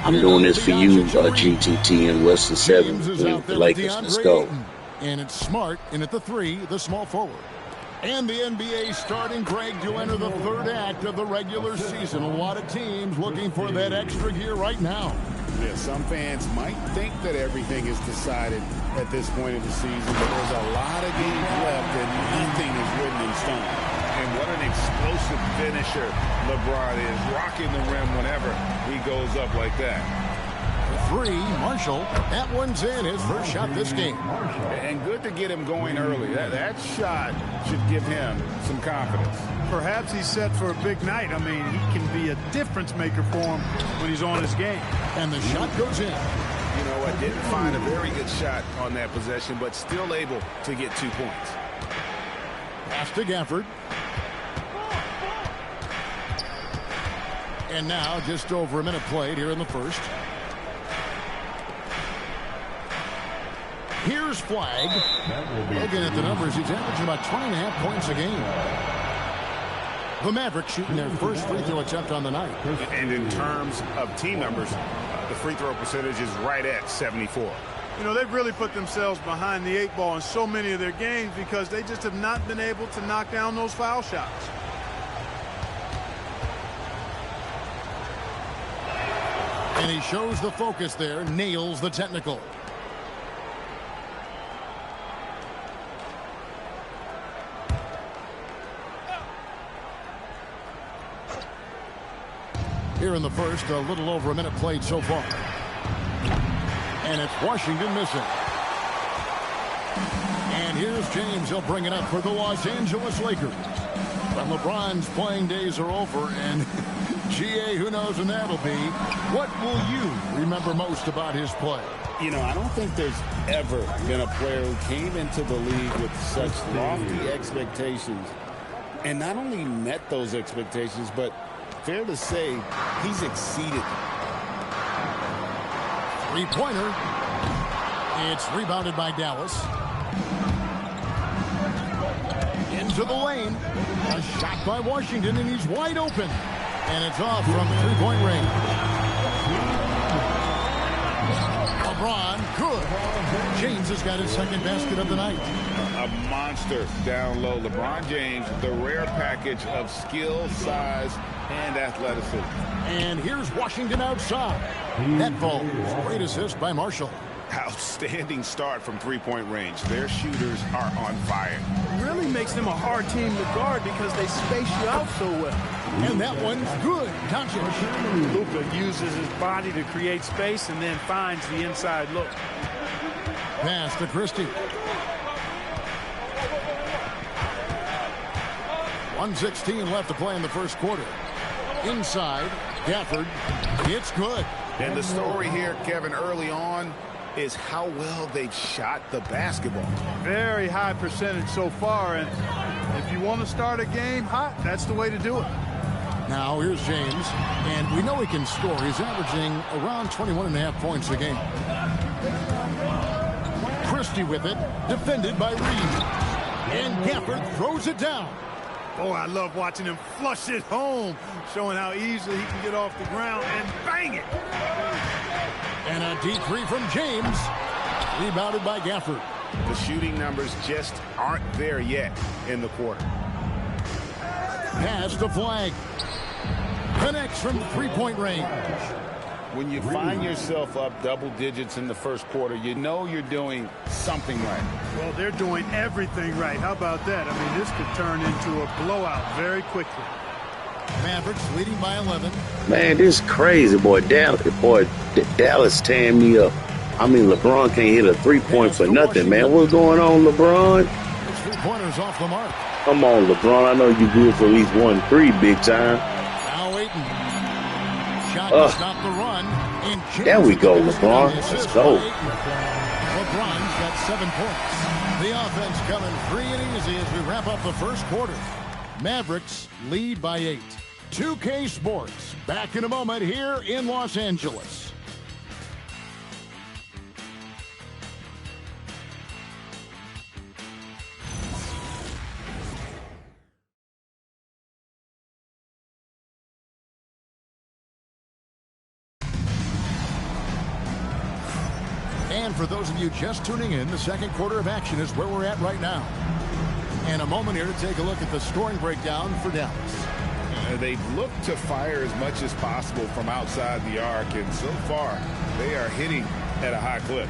[SPEAKER 1] I'm doing this for you, GTT and Western 7. The Lakers, let's go.
[SPEAKER 4] And it's Smart in at the 3, the small forward. And the NBA starting, Greg, to enter the third act of the regular season. A lot of teams looking for that extra gear right now.
[SPEAKER 8] Yeah, some fans might think that everything is decided at this point of the season, but there's a lot of games left and nothing is written in stone.
[SPEAKER 3] And what an explosive finisher LeBron is, rocking the rim whenever he goes up like that.
[SPEAKER 4] 3, Marshall. That one's in, his first shot this game.
[SPEAKER 8] And good to get him going early. That shot should give him some confidence.
[SPEAKER 9] Perhaps he's set for a big night. I mean, he can be a difference maker for him when he's on his game.
[SPEAKER 4] And the shot goes in.
[SPEAKER 8] You know what? Didn't find a very good shot on that possession, but still able to get 2 points.
[SPEAKER 4] Pass to Gafford. And now just over a minute played here in the first. Here's Flagg. Looking at the numbers, he's averaging about 20.5 points a game. The Mavericks shooting their first free throw attempt on the night.
[SPEAKER 3] And in terms of team numbers, the free throw percentage is right at 74.
[SPEAKER 9] You know, they've really put themselves behind the 8 ball in so many of their games because they just have not been able to knock down those foul shots.
[SPEAKER 4] And he shows the focus there, nails the technical. Here in the first, a little over a minute played so far. And it's Washington missing. And here's James. He'll bring it up for the Los Angeles Lakers. But LeBron's playing days are over, and GA, who knows when that'll be. What will you remember most about his play?
[SPEAKER 8] You know, I don't think there's ever been a player who came into the league with such lofty expectations and not only met those expectations, but fair to say, he's exceeded.
[SPEAKER 4] Three-pointer. It's rebounded by Dallas. Into the lane. A shot by Washington, and he's wide open. And it's off from three-point range. LeBron, good. James has got his second basket of the night.
[SPEAKER 8] A monster down low. LeBron James, the rare package of skill, size, and athleticism.
[SPEAKER 4] And here's Washington outside. That ball, great assist by Marshall.
[SPEAKER 3] Outstanding start from three-point range. Their shooters are on fire.
[SPEAKER 9] It really makes them a hard team to guard because they space you out so well.
[SPEAKER 4] And that one's good. Doncic.
[SPEAKER 9] Luka uses his body to create space and then finds the inside look.
[SPEAKER 4] Pass to Christie. 1:16 left to play in the first quarter. Inside, Gafford. It's good.
[SPEAKER 3] And the story here, Kevin, early on is how well they've shot the basketball.
[SPEAKER 9] Very high percentage so far, and if you want to start a game hot, that's the way to do it.
[SPEAKER 4] Now here's James, and we know he can score. He's averaging around 21.5 points a game. Christie with it, defended by Reed. And Gafford throws it down.
[SPEAKER 9] Oh, I love watching him flush it home, showing how easily he can get off the ground and bang it.
[SPEAKER 4] And a deep three from James, rebounded by Gafford.
[SPEAKER 8] The shooting numbers just aren't there yet in the quarter.
[SPEAKER 4] Pass to Flagg. Connects from three-point range.
[SPEAKER 8] When you find yourself up double digits in the first quarter, you know you're doing something right.
[SPEAKER 9] Well, they're doing everything right. How about that? I mean, this could turn into a blowout very quickly.
[SPEAKER 4] Mavericks leading by 11.
[SPEAKER 1] Man, this is crazy, boy. Dallas tearing me up. I mean, LeBron can't hit a three-point for nothing, man. What's going on, LeBron?
[SPEAKER 4] His three-pointers off the mark.
[SPEAKER 1] Come on, LeBron. I know you good for at least 1-3 big time.
[SPEAKER 4] Now Ayton. Shot to stop the run.
[SPEAKER 1] There we go, LeBron. Let's go.
[SPEAKER 4] LeBron's got 7 points. The offense coming free and easy as we wrap up the first quarter. Mavericks lead by 8. 2K Sports back in a moment here in Los Angeles. And for those of you just tuning in, the second quarter of action is where we're at right now. And a moment here to take a look at the scoring breakdown for Dallas.
[SPEAKER 8] They've looked to fire as much as possible from outside the arc, and so far they are hitting at a high clip.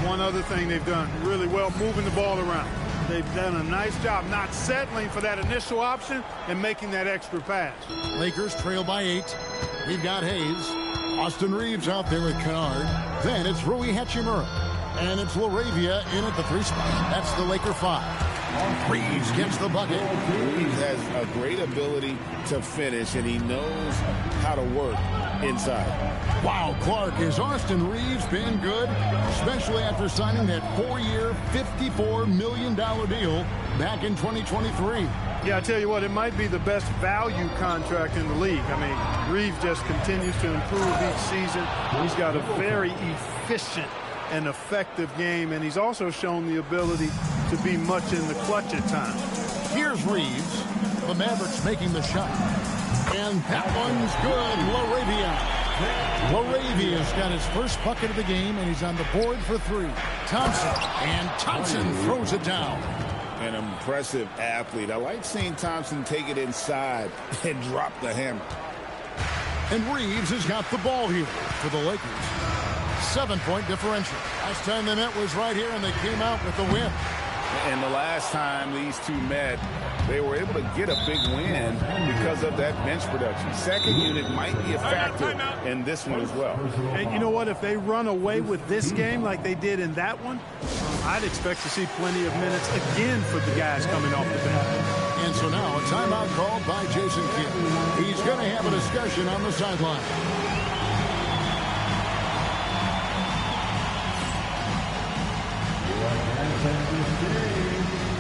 [SPEAKER 9] One other thing they've done really well, moving the ball around. They've done a nice job not settling for that initial option and making that extra pass.
[SPEAKER 4] Lakers trail by 8. We've got Hayes. Austin Reeves out there with Kennard. Then it's Rui Hachimura. And it's LaRavia in at the 3 spot. That's the Laker 5. Reeves gets the bucket.
[SPEAKER 8] Reeves has a great ability to finish, and he knows how to work inside.
[SPEAKER 4] Wow, Clark, has Austin Reeves been good? Especially after signing that 4-year, $54 million deal back in 2023.
[SPEAKER 9] Yeah, I tell you what, it might be the best value contract in the league. I mean, Reeves just continues to improve each season. He's got a very efficient and effective game, and he's also shown the ability to be much in the clutch at times.
[SPEAKER 4] Here's Reeves. The Mavericks making the shot. And that one's good. LaRavia's got his first bucket of the game, and he's on the board for 3. Thompson throws it down.
[SPEAKER 8] An impressive athlete. I like seeing Thompson take it inside and drop the hammer.
[SPEAKER 4] And Reeves has got the ball here for the Lakers. 7-point differential. Last time they met was right here, and they came out with the win.
[SPEAKER 8] And the last time these two met, they were able to get a big win because of that bench production. Second unit might be a factor in this one as well.
[SPEAKER 9] And you know what? If they run away with this game like they did in that one, I'd expect to see plenty of minutes again for the guys coming off the bench.
[SPEAKER 4] And so now a timeout called by Jason Kidd. He's going to have a discussion on the sideline.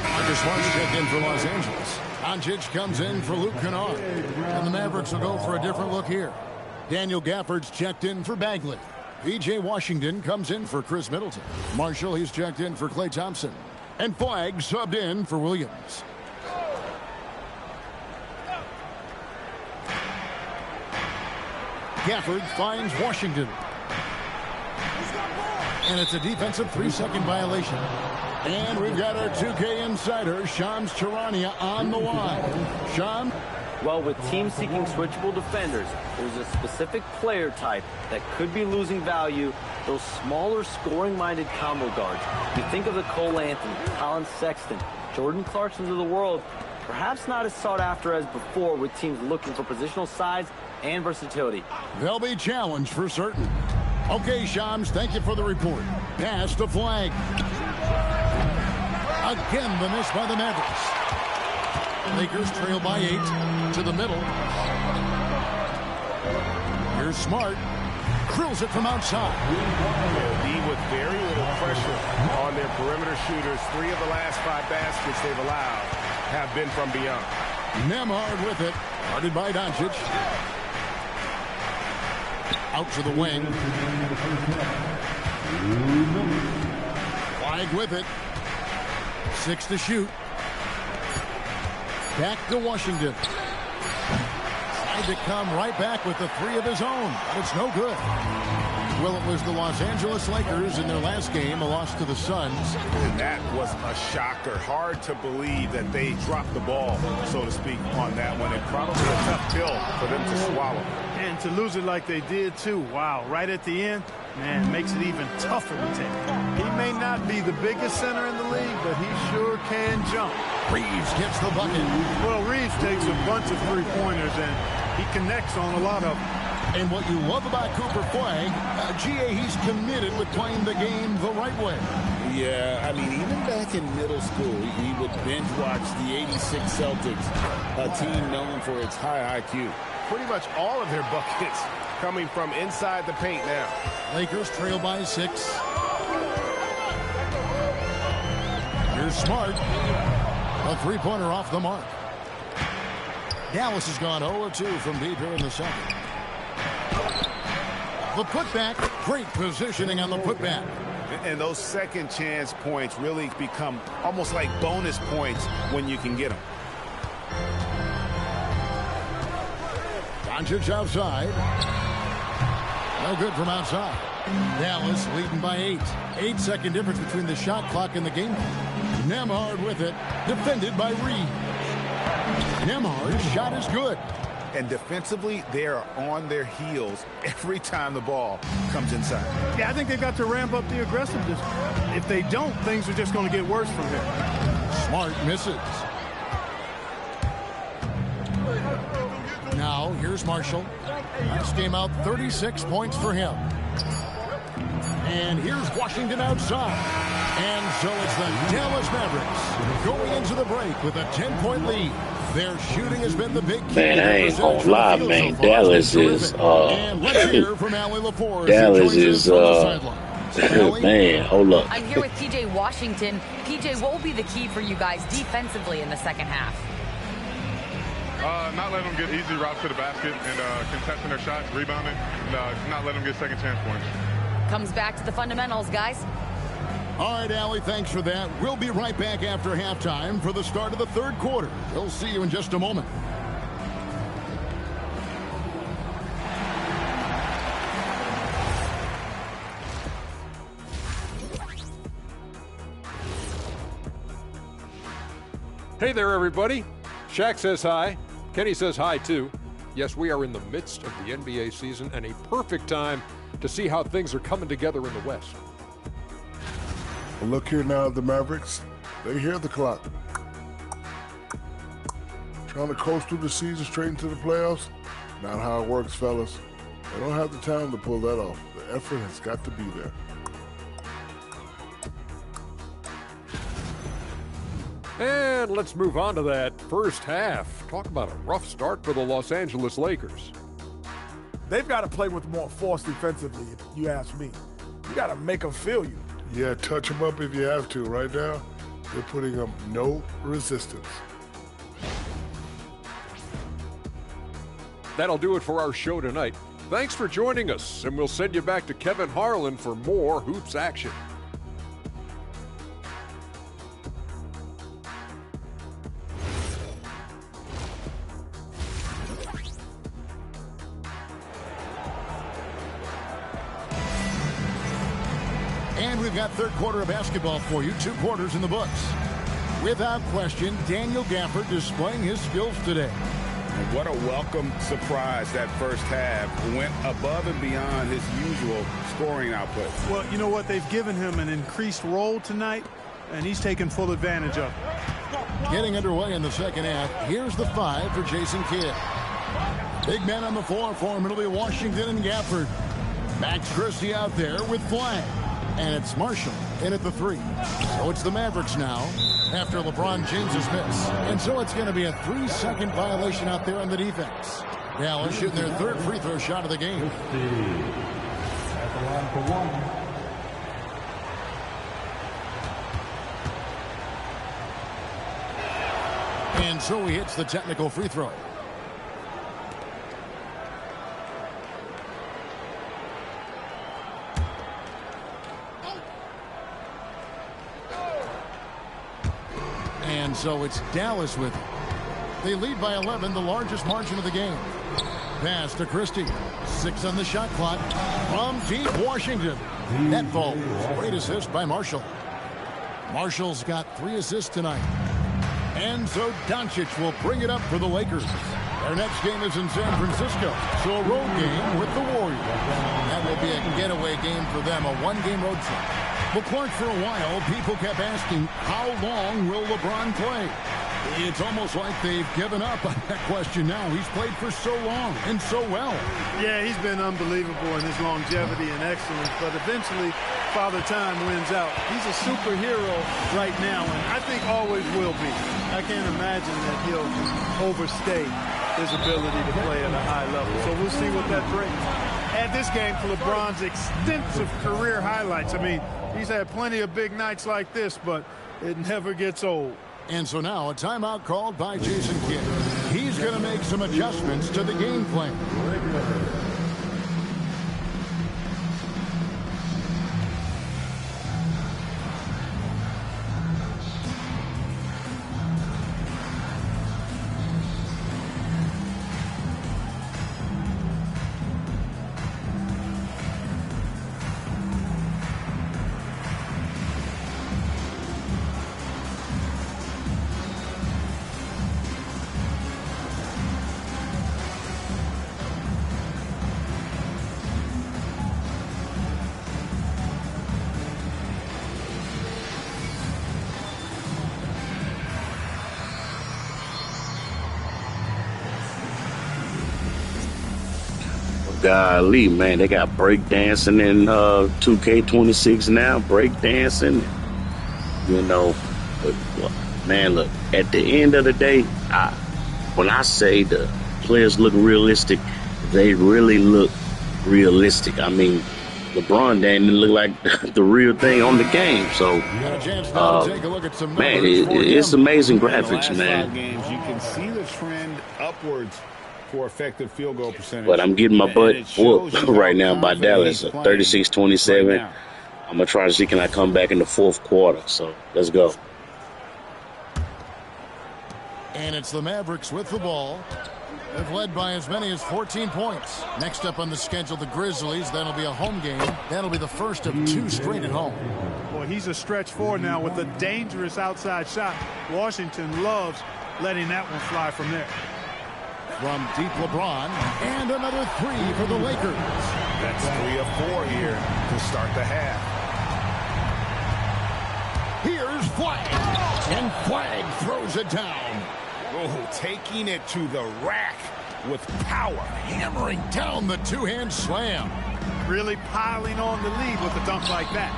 [SPEAKER 4] Marcus Smart's checked in for Los Angeles. Doncic comes in for Luke Kennard. And the Mavericks will go for a different look here. Daniel Gafford's checked in for Bagley. P.J. Washington comes in for Chris Middleton. Marshall, he's checked in for Klay Thompson. And Flagg subbed in for Williams. Gafford finds Washington. And it's a defensive 3-second violation. And we've got our 2K insider, Shams Charania, on the line. Shams?
[SPEAKER 10] Well, with teams seeking switchable defenders, there's a specific player type that could be losing value, those smaller scoring-minded combo guards. You think of the Cole Anthony, Colin Sexton, Jordan Clarksons of the world, perhaps not as sought after as before with teams looking for positional size and versatility.
[SPEAKER 4] They'll be challenged for certain. Okay, Shams, thank you for the report. Pass to Flagg. Again, the miss by the Mavericks. Lakers trail by 8 to the middle. Here's Smart. Drills it from outside.
[SPEAKER 2] D with very little pressure on their perimeter shooters. 3 of the last 5 baskets they've allowed have been from beyond.
[SPEAKER 4] Nembhard with it. Guarded by Doncic. Out to the wing. Flagg with it. 6 to shoot. Back to Washington. Tried to come right back with the 3 of his own, but it's no good. Well, it was the Los Angeles Lakers in their last game, a loss to the Suns.
[SPEAKER 8] And that was a shocker. Hard to believe that they dropped the ball, so to speak, on that one. And probably a tough pill for them to swallow.
[SPEAKER 9] And to lose it like they did, too. Wow, right at the end, man, makes it even tougher to take. He may not be the biggest center in the league, but he sure can jump.
[SPEAKER 4] Reeves gets the bucket.
[SPEAKER 9] Well, Reeves takes a bunch of three-pointers, and he connects on a lot of them.
[SPEAKER 4] And what you love about Cooper Flag, GA, he's committed with playing the game the right way.
[SPEAKER 8] Yeah, I mean, even back in middle school, he would binge watch the '86 Celtics, a team known for its high IQ.
[SPEAKER 2] Pretty much all of their buckets coming from inside the paint now.
[SPEAKER 4] Lakers trail by 6. Here's Smart. A three-pointer off the mark. Dallas has gone 0-2 from deep here in the second. The putback, great positioning on the putback.
[SPEAKER 8] And those second chance points really become almost like bonus points when you can get them.
[SPEAKER 4] Doncic outside. No good from outside. Dallas leading by 8. 8-second difference between the shot clock and the game. Nembhard with it. Defended by Reed. Nembhard's shot is good.
[SPEAKER 8] And defensively, they are on their heels every time the ball comes inside.
[SPEAKER 9] Yeah, I think they've got to ramp up the aggressiveness. If they don't, things are just going to get worse from here.
[SPEAKER 4] Smart misses. Now, here's Marshall. Last game out, 36 points for him. And here's Washington outside. And so it's the Dallas Mavericks going into the break with a 10-point lead. Their shooting has been the big key.
[SPEAKER 1] Man, I ain't gonna lie, man. Dallas is,
[SPEAKER 4] Dallas is,
[SPEAKER 1] man, hold up.
[SPEAKER 5] I'm here with PJ Washington. PJ, what will be the key for you guys defensively in the second half?
[SPEAKER 11] Not letting them get easy routes to the basket and contesting their shots, rebounding, and not letting them get second chance points.
[SPEAKER 5] Comes back to the fundamentals, guys.
[SPEAKER 4] All right, Allie, thanks for that. We'll be right back after halftime for the start of the third quarter. We'll see you in just a moment.
[SPEAKER 12] Hey there, everybody. Shaq says hi. Kenny says hi, too. Yes, we are in the midst of the NBA season and a perfect time to see how things are coming together in the West.
[SPEAKER 13] Well, look here now, the Mavericks. They hear the clock. Trying to coast through the season straight into the playoffs? Not how it works, fellas. They don't have the talent to pull that off. The effort has got to be there.
[SPEAKER 12] And let's move on to that first half. Talk about a rough start for the Los Angeles Lakers.
[SPEAKER 14] They've got to play with more force defensively, if you ask me. You got to make them feel you.
[SPEAKER 13] Yeah, touch them up if you have to. Right now, they're putting up no resistance.
[SPEAKER 12] That'll do it for our show tonight. Thanks for joining us, and we'll send you back to Kevin Harlan for more Hoops action.
[SPEAKER 4] And we've got third quarter of basketball for you. 2 quarters in the books. Without question, Daniel Gafford displaying his skills today.
[SPEAKER 8] And what a welcome surprise that first half. Went above and beyond his usual scoring output.
[SPEAKER 9] Well, you know what? They've given him an increased role tonight, and he's taken full advantage of it.
[SPEAKER 4] Getting underway in the second half. Here's the 5 for Jason Kidd. Big man on the floor for him. It'll be Washington and Gafford. Max Christie out there with Flag. And it's Marshall in at the 3. So it's the Mavericks now after LeBron James's miss. And so it's going to be a 3-second violation out there on the defense. Dallas shooting their third free throw shot of the game.
[SPEAKER 6] At the line for 1.
[SPEAKER 4] And so he hits the technical free throw. And so it's Dallas with it. They lead by 11, the largest margin of the game. Pass to Christie. 6 on the shot clock. From deep Washington. Net ball. Great assist by Marshall. Marshall's got 3 assists tonight. Enzo Doncic will bring it up for the Lakers. Their next game is in San Francisco, so a road game with the Warriors. That will be a getaway game for them, a one-game road trip. But Clark, for a while, people kept asking, how long will LeBron play? It's almost like they've given up on that question now. He's played for so long and so well.
[SPEAKER 9] Yeah, he's been unbelievable in his longevity and excellence, but eventually Father Time wins out. He's a superhero right now, and I think always will be. I can't imagine that he'll overstay his ability to play at a high level. So we'll see what that brings. Add this game to LeBron's extensive career highlights. I mean, he's had plenty of big nights like this, but it never gets old.
[SPEAKER 4] And so now a timeout called by Jason Kidd. He's going to make some adjustments to the game plan.
[SPEAKER 1] Golly, man, they got breakdancing in 2K26 now, breakdancing. You know, but, man, look, at the end of the day, when I say the players look realistic, they really look realistic. I mean, LeBron didn't look like the real thing on the game. So, man, it's amazing graphics, man.
[SPEAKER 8] Games, you can see the trend upwards for effective field goal percentage.
[SPEAKER 1] But I'm getting my butt whooped right now by Dallas, 36-27. I'm going to try to see can I come back in the fourth quarter. So let's go.
[SPEAKER 4] And it's the Mavericks with the ball. They've led by as many as 14 points. Next up on the schedule, the Grizzlies. That'll be a home game. That'll be the first of 2 straight at home.
[SPEAKER 9] Boy, he's a stretch forward now with a dangerous outside shot. Washington loves letting that one fly from there.
[SPEAKER 4] From deep LeBron, and another 3 for the Lakers.
[SPEAKER 8] That's 3 of 4 here to start the half.
[SPEAKER 4] Here's Flagg, and Flagg throws it down.
[SPEAKER 8] Oh, taking it to the rack with power.
[SPEAKER 4] Hammering down the two-hand slam.
[SPEAKER 9] Really piling on the lead with a dunk like that.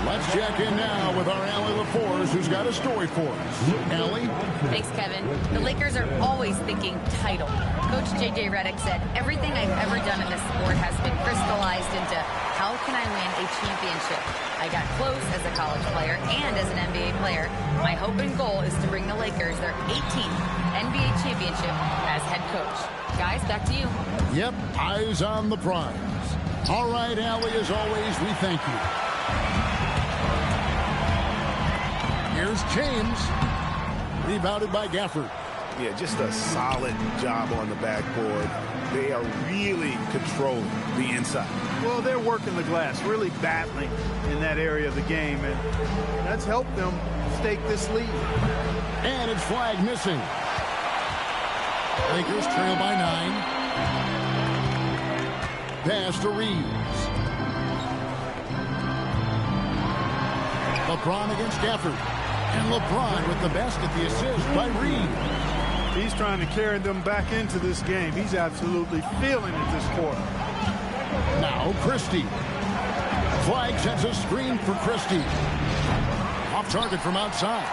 [SPEAKER 4] Let's check in now with our Allie LaForce, who's got a story for us. Allie?
[SPEAKER 5] Thanks, Kevin. The Lakers are always thinking title. Coach J.J. Redick said, everything I've ever done in this sport has been crystallized into how can I win a championship? I got close as a college player and as an NBA player. My hope and goal is to bring the Lakers their 18th NBA championship as head coach. Guys, back to you.
[SPEAKER 4] Yep, eyes on the prize. All right, Allie, as always, we thank you. Here's James. Rebounded by Gafford.
[SPEAKER 8] Yeah, just a solid job on the backboard. They are really controlling the inside.
[SPEAKER 9] Well, they're working the glass, really battling in that area of the game, and that's helped them stake this lead.
[SPEAKER 4] And it's Flagg missing. Lakers trail by 9. Pass to Reeves. LeBron against Gafford. And LeBron with the best at the assist by Reeves.
[SPEAKER 9] He's trying to carry them back into this game. He's absolutely feeling it this quarter.
[SPEAKER 4] Now Christie. Flagg sends a screen for Christie. Off target from outside.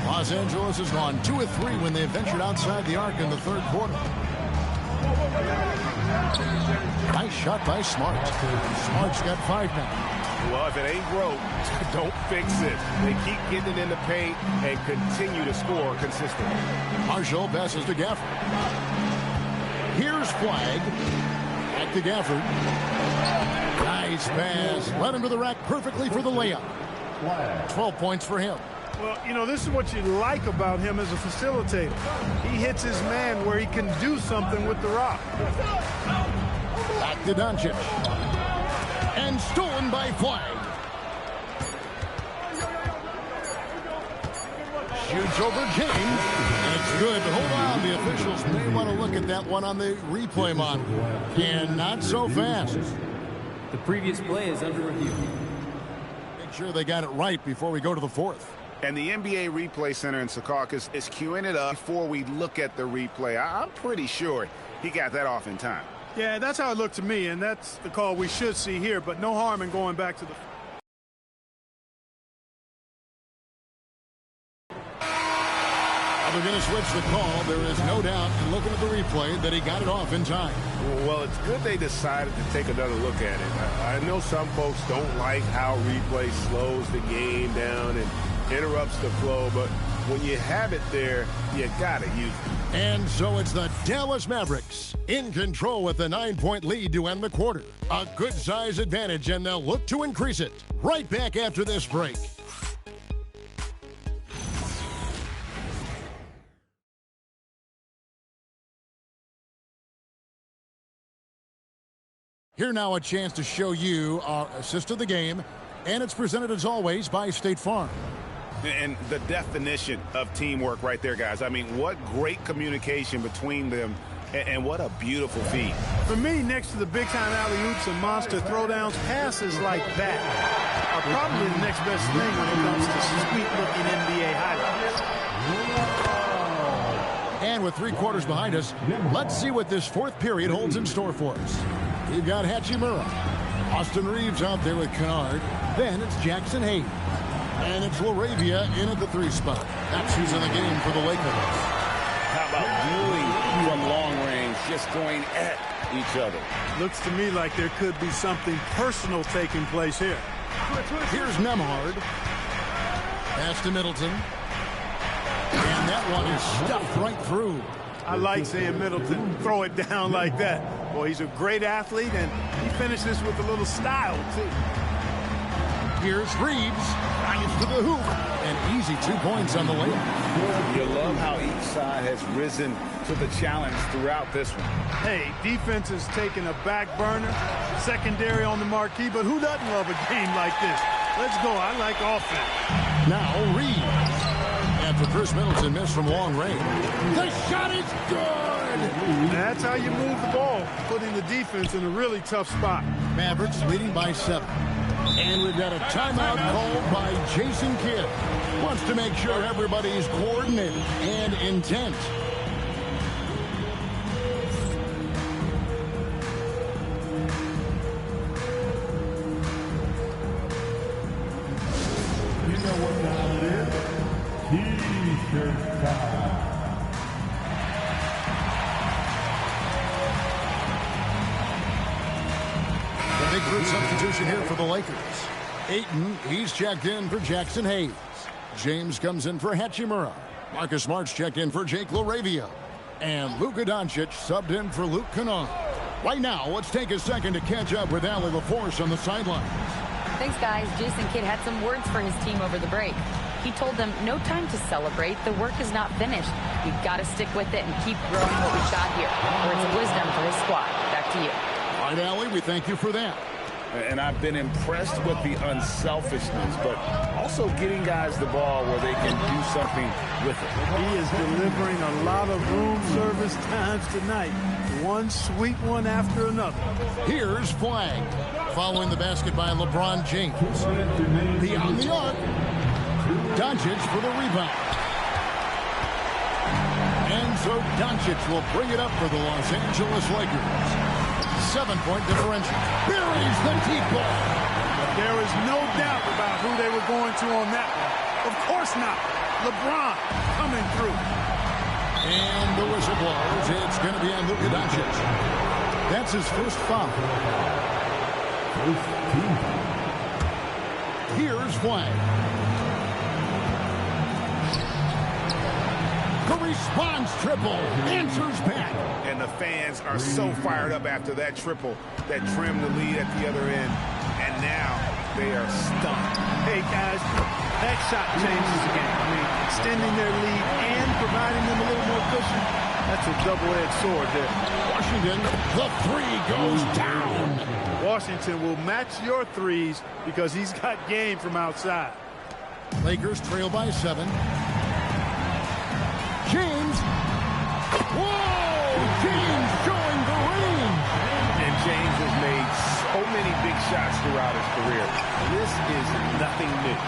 [SPEAKER 4] Los Angeles has gone 2 of 3 when they ventured outside the arc in the third quarter. Nice shot by Smart. Smart's got 5 now.
[SPEAKER 8] Well, if it ain't broke, don't fix it. They keep getting it in the paint and continue to score consistently.
[SPEAKER 4] Marshall passes to Gafford. Here's Flagg. Back to Gafford. Nice pass. Led him to the rack perfectly for the layup. 12 points for him.
[SPEAKER 9] Well, you know, this is what you like about him as a facilitator. He hits his man where he can do something with the rock.
[SPEAKER 4] Back to Doncic. And stolen by Flag. Shoots over James. It's good. Hold on. The officials may want to look at that one on the replay monitor. And not so fast.
[SPEAKER 15] The previous play is under review.
[SPEAKER 4] Make sure they got it right before we go to the fourth.
[SPEAKER 8] And the NBA Replay Center in Secaucus is queuing it up before we look at the replay. I'm pretty sure he got that off in time.
[SPEAKER 9] Yeah, that's how it looked to me, and that's the call we should see here, but no harm in going back to the...
[SPEAKER 4] They're going to switch the call. There is no doubt in looking at the replay that he got it off in time.
[SPEAKER 8] Well, it's good they decided to take another look at it. I know some folks don't like how replay slows the game down and interrupts the flow, but when you have it there, you got to use it.
[SPEAKER 4] And so it's the Dallas Mavericks in control with a 9-point lead to end the quarter. A good size advantage, and they'll look to increase it. Right back after this break. Here now a chance to show you our assist of the game, and it's presented as always by State Farm.
[SPEAKER 8] And the definition of teamwork right there, guys. I mean, what great communication between them, and what a beautiful feat.
[SPEAKER 9] For me, next to the big-time alley-oops and monster throwdowns, passes like that are probably the next best thing when it comes to sweet-looking NBA highlights.
[SPEAKER 4] And with 3 quarters behind us, let's see what this fourth period holds in store for us. We've got Hachimura. Austin Reeves out there with Kennard. Then it's Jackson Hayes. And it's LaRavia in at the 3 spot. That's who's in the game for the Lakers.
[SPEAKER 8] How about dueling from long range, just going at each other?
[SPEAKER 9] Looks to me like there could be something personal taking place here.
[SPEAKER 4] Here's Nembhard. Pass to Middleton. And that one is stuffed right through.
[SPEAKER 9] I like seeing Middleton throw it down like that. Boy, he's a great athlete, and he finishes with a little style, too.
[SPEAKER 4] Here's Reeves. Drives to the hoop. And easy 2 points on the layup.
[SPEAKER 8] You love how each side has risen to the challenge throughout this one.
[SPEAKER 9] Hey, defense is taking a back burner, secondary on the marquee, but who doesn't love a game like this? Let's go. I like offense.
[SPEAKER 4] Now Reeves. After Chris Middleton missed from long range. The shot is good!
[SPEAKER 9] That's how you move the ball, putting the defense in a really tough spot.
[SPEAKER 4] Mavericks leading by 7. And we've got a timeout called by Jason Kidd. Wants to make sure everybody's coordinated and intent.
[SPEAKER 6] You know what time it is? T-shirt time.
[SPEAKER 4] The big group substitution here for the Lakers. Ayton, he's checked in for Jackson Hayes. James comes in for Hachimura. Marcus Smart's checked in for Jake LaRavia. And Luka Doncic subbed in for Luke Kennard. Right now, let's take a second to catch up with Allie LaForce on the sidelines.
[SPEAKER 5] Thanks, guys. Jason Kidd had some words for his team over the break. He told them, no time to celebrate. The work is not finished. We've got to stick with it and keep growing what we've got here. Words of wisdom for his squad. Back to you.
[SPEAKER 4] All right, Allie, we thank you for that.
[SPEAKER 8] And I've been impressed with the unselfishness, but also getting guys the ball where they can do something with it.
[SPEAKER 9] He is delivering a lot of room service times tonight. One sweet one after another.
[SPEAKER 4] Here's Flag. Following the basket by LeBron James. Beyond the arc. Doncic for the rebound. And so Doncic will bring it up for the Los Angeles Lakers. 7-point differential. Buries the deep ball.
[SPEAKER 9] There is no doubt about who they were going to on that one. Of course not. LeBron coming through.
[SPEAKER 4] And the whistle blows. It's going to be on Luka Doncic. That's his first foul. Here's Flag. The response triple answers back.
[SPEAKER 8] And the fans are so fired up after that triple that trimmed the lead at the other end. And now they are stunned.
[SPEAKER 9] Hey, guys, That shot changes the game. I mean, extending their lead and providing them a little more cushion. That's a double-edged sword there.
[SPEAKER 4] Washington, the three goes down.
[SPEAKER 9] Washington will match your threes because he's got game from outside.
[SPEAKER 4] Lakers trail by 7. James. Whoa! James showing the range.
[SPEAKER 8] And James has made so many big shots throughout his career. This is nothing new.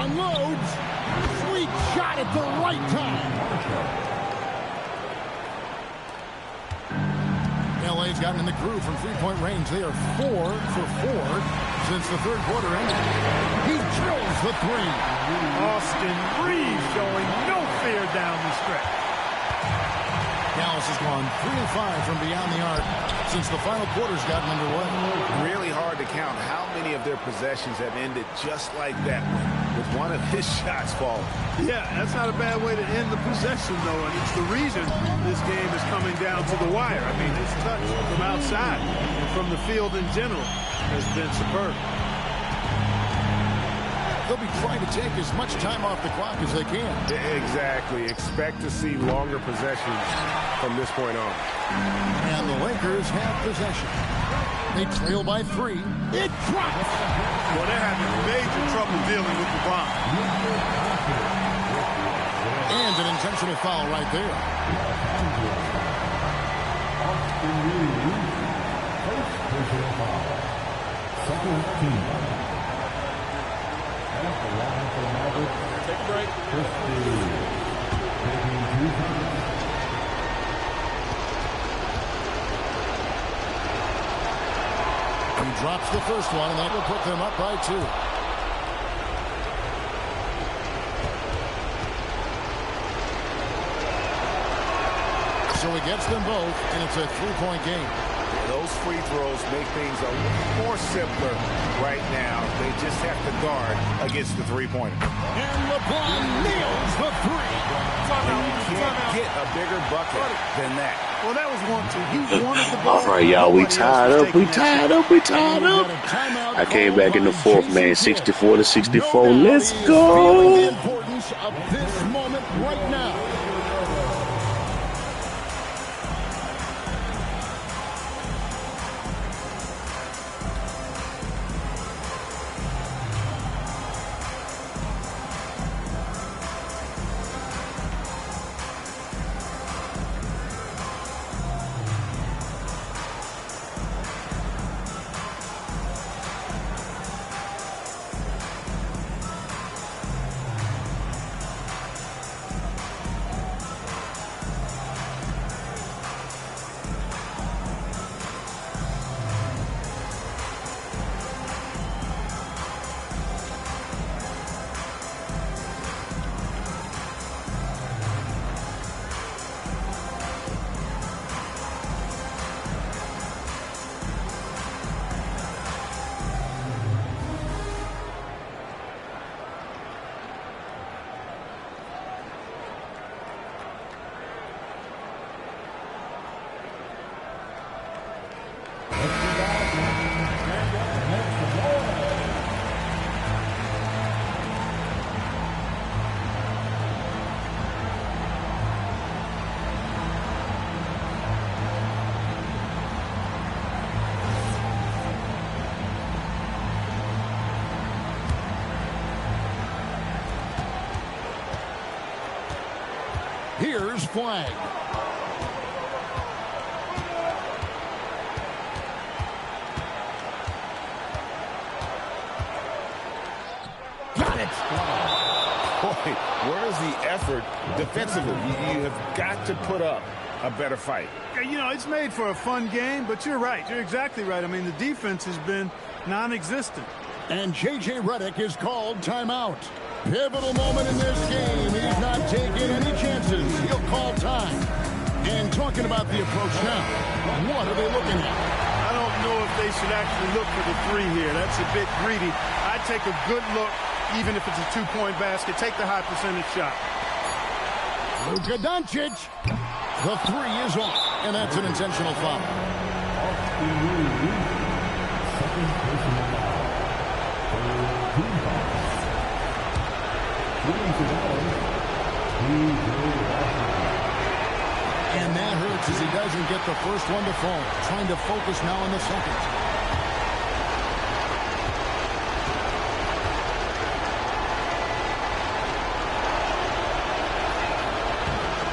[SPEAKER 4] Unloads. Sweet shot at the right time. LA's gotten in the groove from three-point range. They are 4 for 4 since the third quarter ended. He drills the three.
[SPEAKER 9] Austin Reeves showing no fear down the stretch.
[SPEAKER 4] Dallas has gone 3 of 5 from beyond the arc since the final quarter's gotten underway.
[SPEAKER 8] Really hard to count how many of their possessions have ended just like that one, with one of his shots falling.
[SPEAKER 9] Yeah, that's not a bad way to end the possession, though, and it's the reason this game is coming down to the wire. I mean, his touch from outside and from the field in general has been superb.
[SPEAKER 4] They'll be trying to take as much time off the clock as they can.
[SPEAKER 8] Exactly. Expect to see longer possessions from this point on.
[SPEAKER 4] And the Lakers have possession. They trail by 3. It drops.
[SPEAKER 9] Well, they're having major trouble dealing with LeBron.
[SPEAKER 4] And an intentional foul right there.
[SPEAKER 6] Personal foul. Second team.
[SPEAKER 7] Take a break.
[SPEAKER 4] He drops the first one, and that will put them up by 2. So he gets them both, and it's a 3-point game.
[SPEAKER 8] Those free throws make things a little more simpler right now. They just have to guard against the three-pointer.
[SPEAKER 4] And LeBron nails the 3.
[SPEAKER 8] You can't get a bigger bucket than that.
[SPEAKER 9] Well, that was 1-2. He wanted the ball.
[SPEAKER 1] All right, y'all, we tied up. We tied up. We tied up. I came back in the fourth, man. 64-64. Let's go.
[SPEAKER 4] The importance of this moment right now. Here's flag. Got it.
[SPEAKER 8] Boy, where's the effort defensively? You have got to put up a better fight.
[SPEAKER 9] You know, it's made for a fun game, but you're right. You're exactly right. I mean, the defense has been non-existent.
[SPEAKER 4] And J.J. Redick is called timeout. Pivotal moment in this game. He's not taking any chances. He'll call time. And talking about the approach now, what are they looking at?
[SPEAKER 9] I don't know if they should actually look for the 3 here. That's a bit greedy. I'd take a good look, even if it's a 2-point basket. Take the high percentage shot.
[SPEAKER 4] Luka Doncic. The 3 is off, and that's an intentional foul. And that hurts as he doesn't get the first one to fall. Trying to focus now on the second.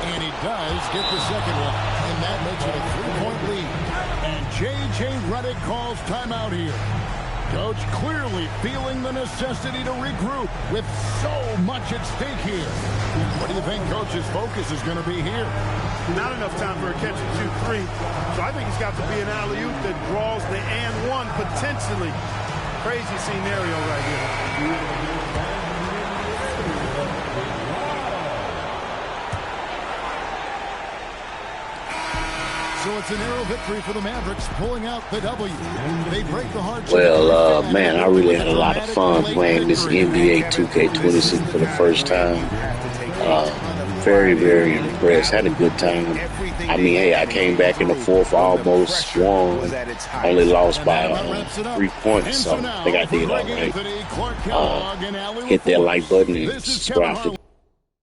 [SPEAKER 4] And he does get the second one. And that makes it a 3-point lead. And J.J. Redick calls timeout here. Coach clearly feeling the necessity to regroup with so much at stake here. What do you think Coach's focus is going to be here?
[SPEAKER 9] Not enough time for a catch-and-shoot three. So I think it's got to be an alley-oop that draws the and one potentially. Crazy scenario right here.
[SPEAKER 4] So it's a narrow victory for the Mavericks, pulling out the W. They break the hard.
[SPEAKER 1] Well, man, I really had a lot of fun playing this NBA 2K26 for the first time. Very, very impressed. Had a good time. I mean, hey, I came back in the fourth, almost won. Only lost by 3 points, so I think I did all right. Hit that like button and subscribe to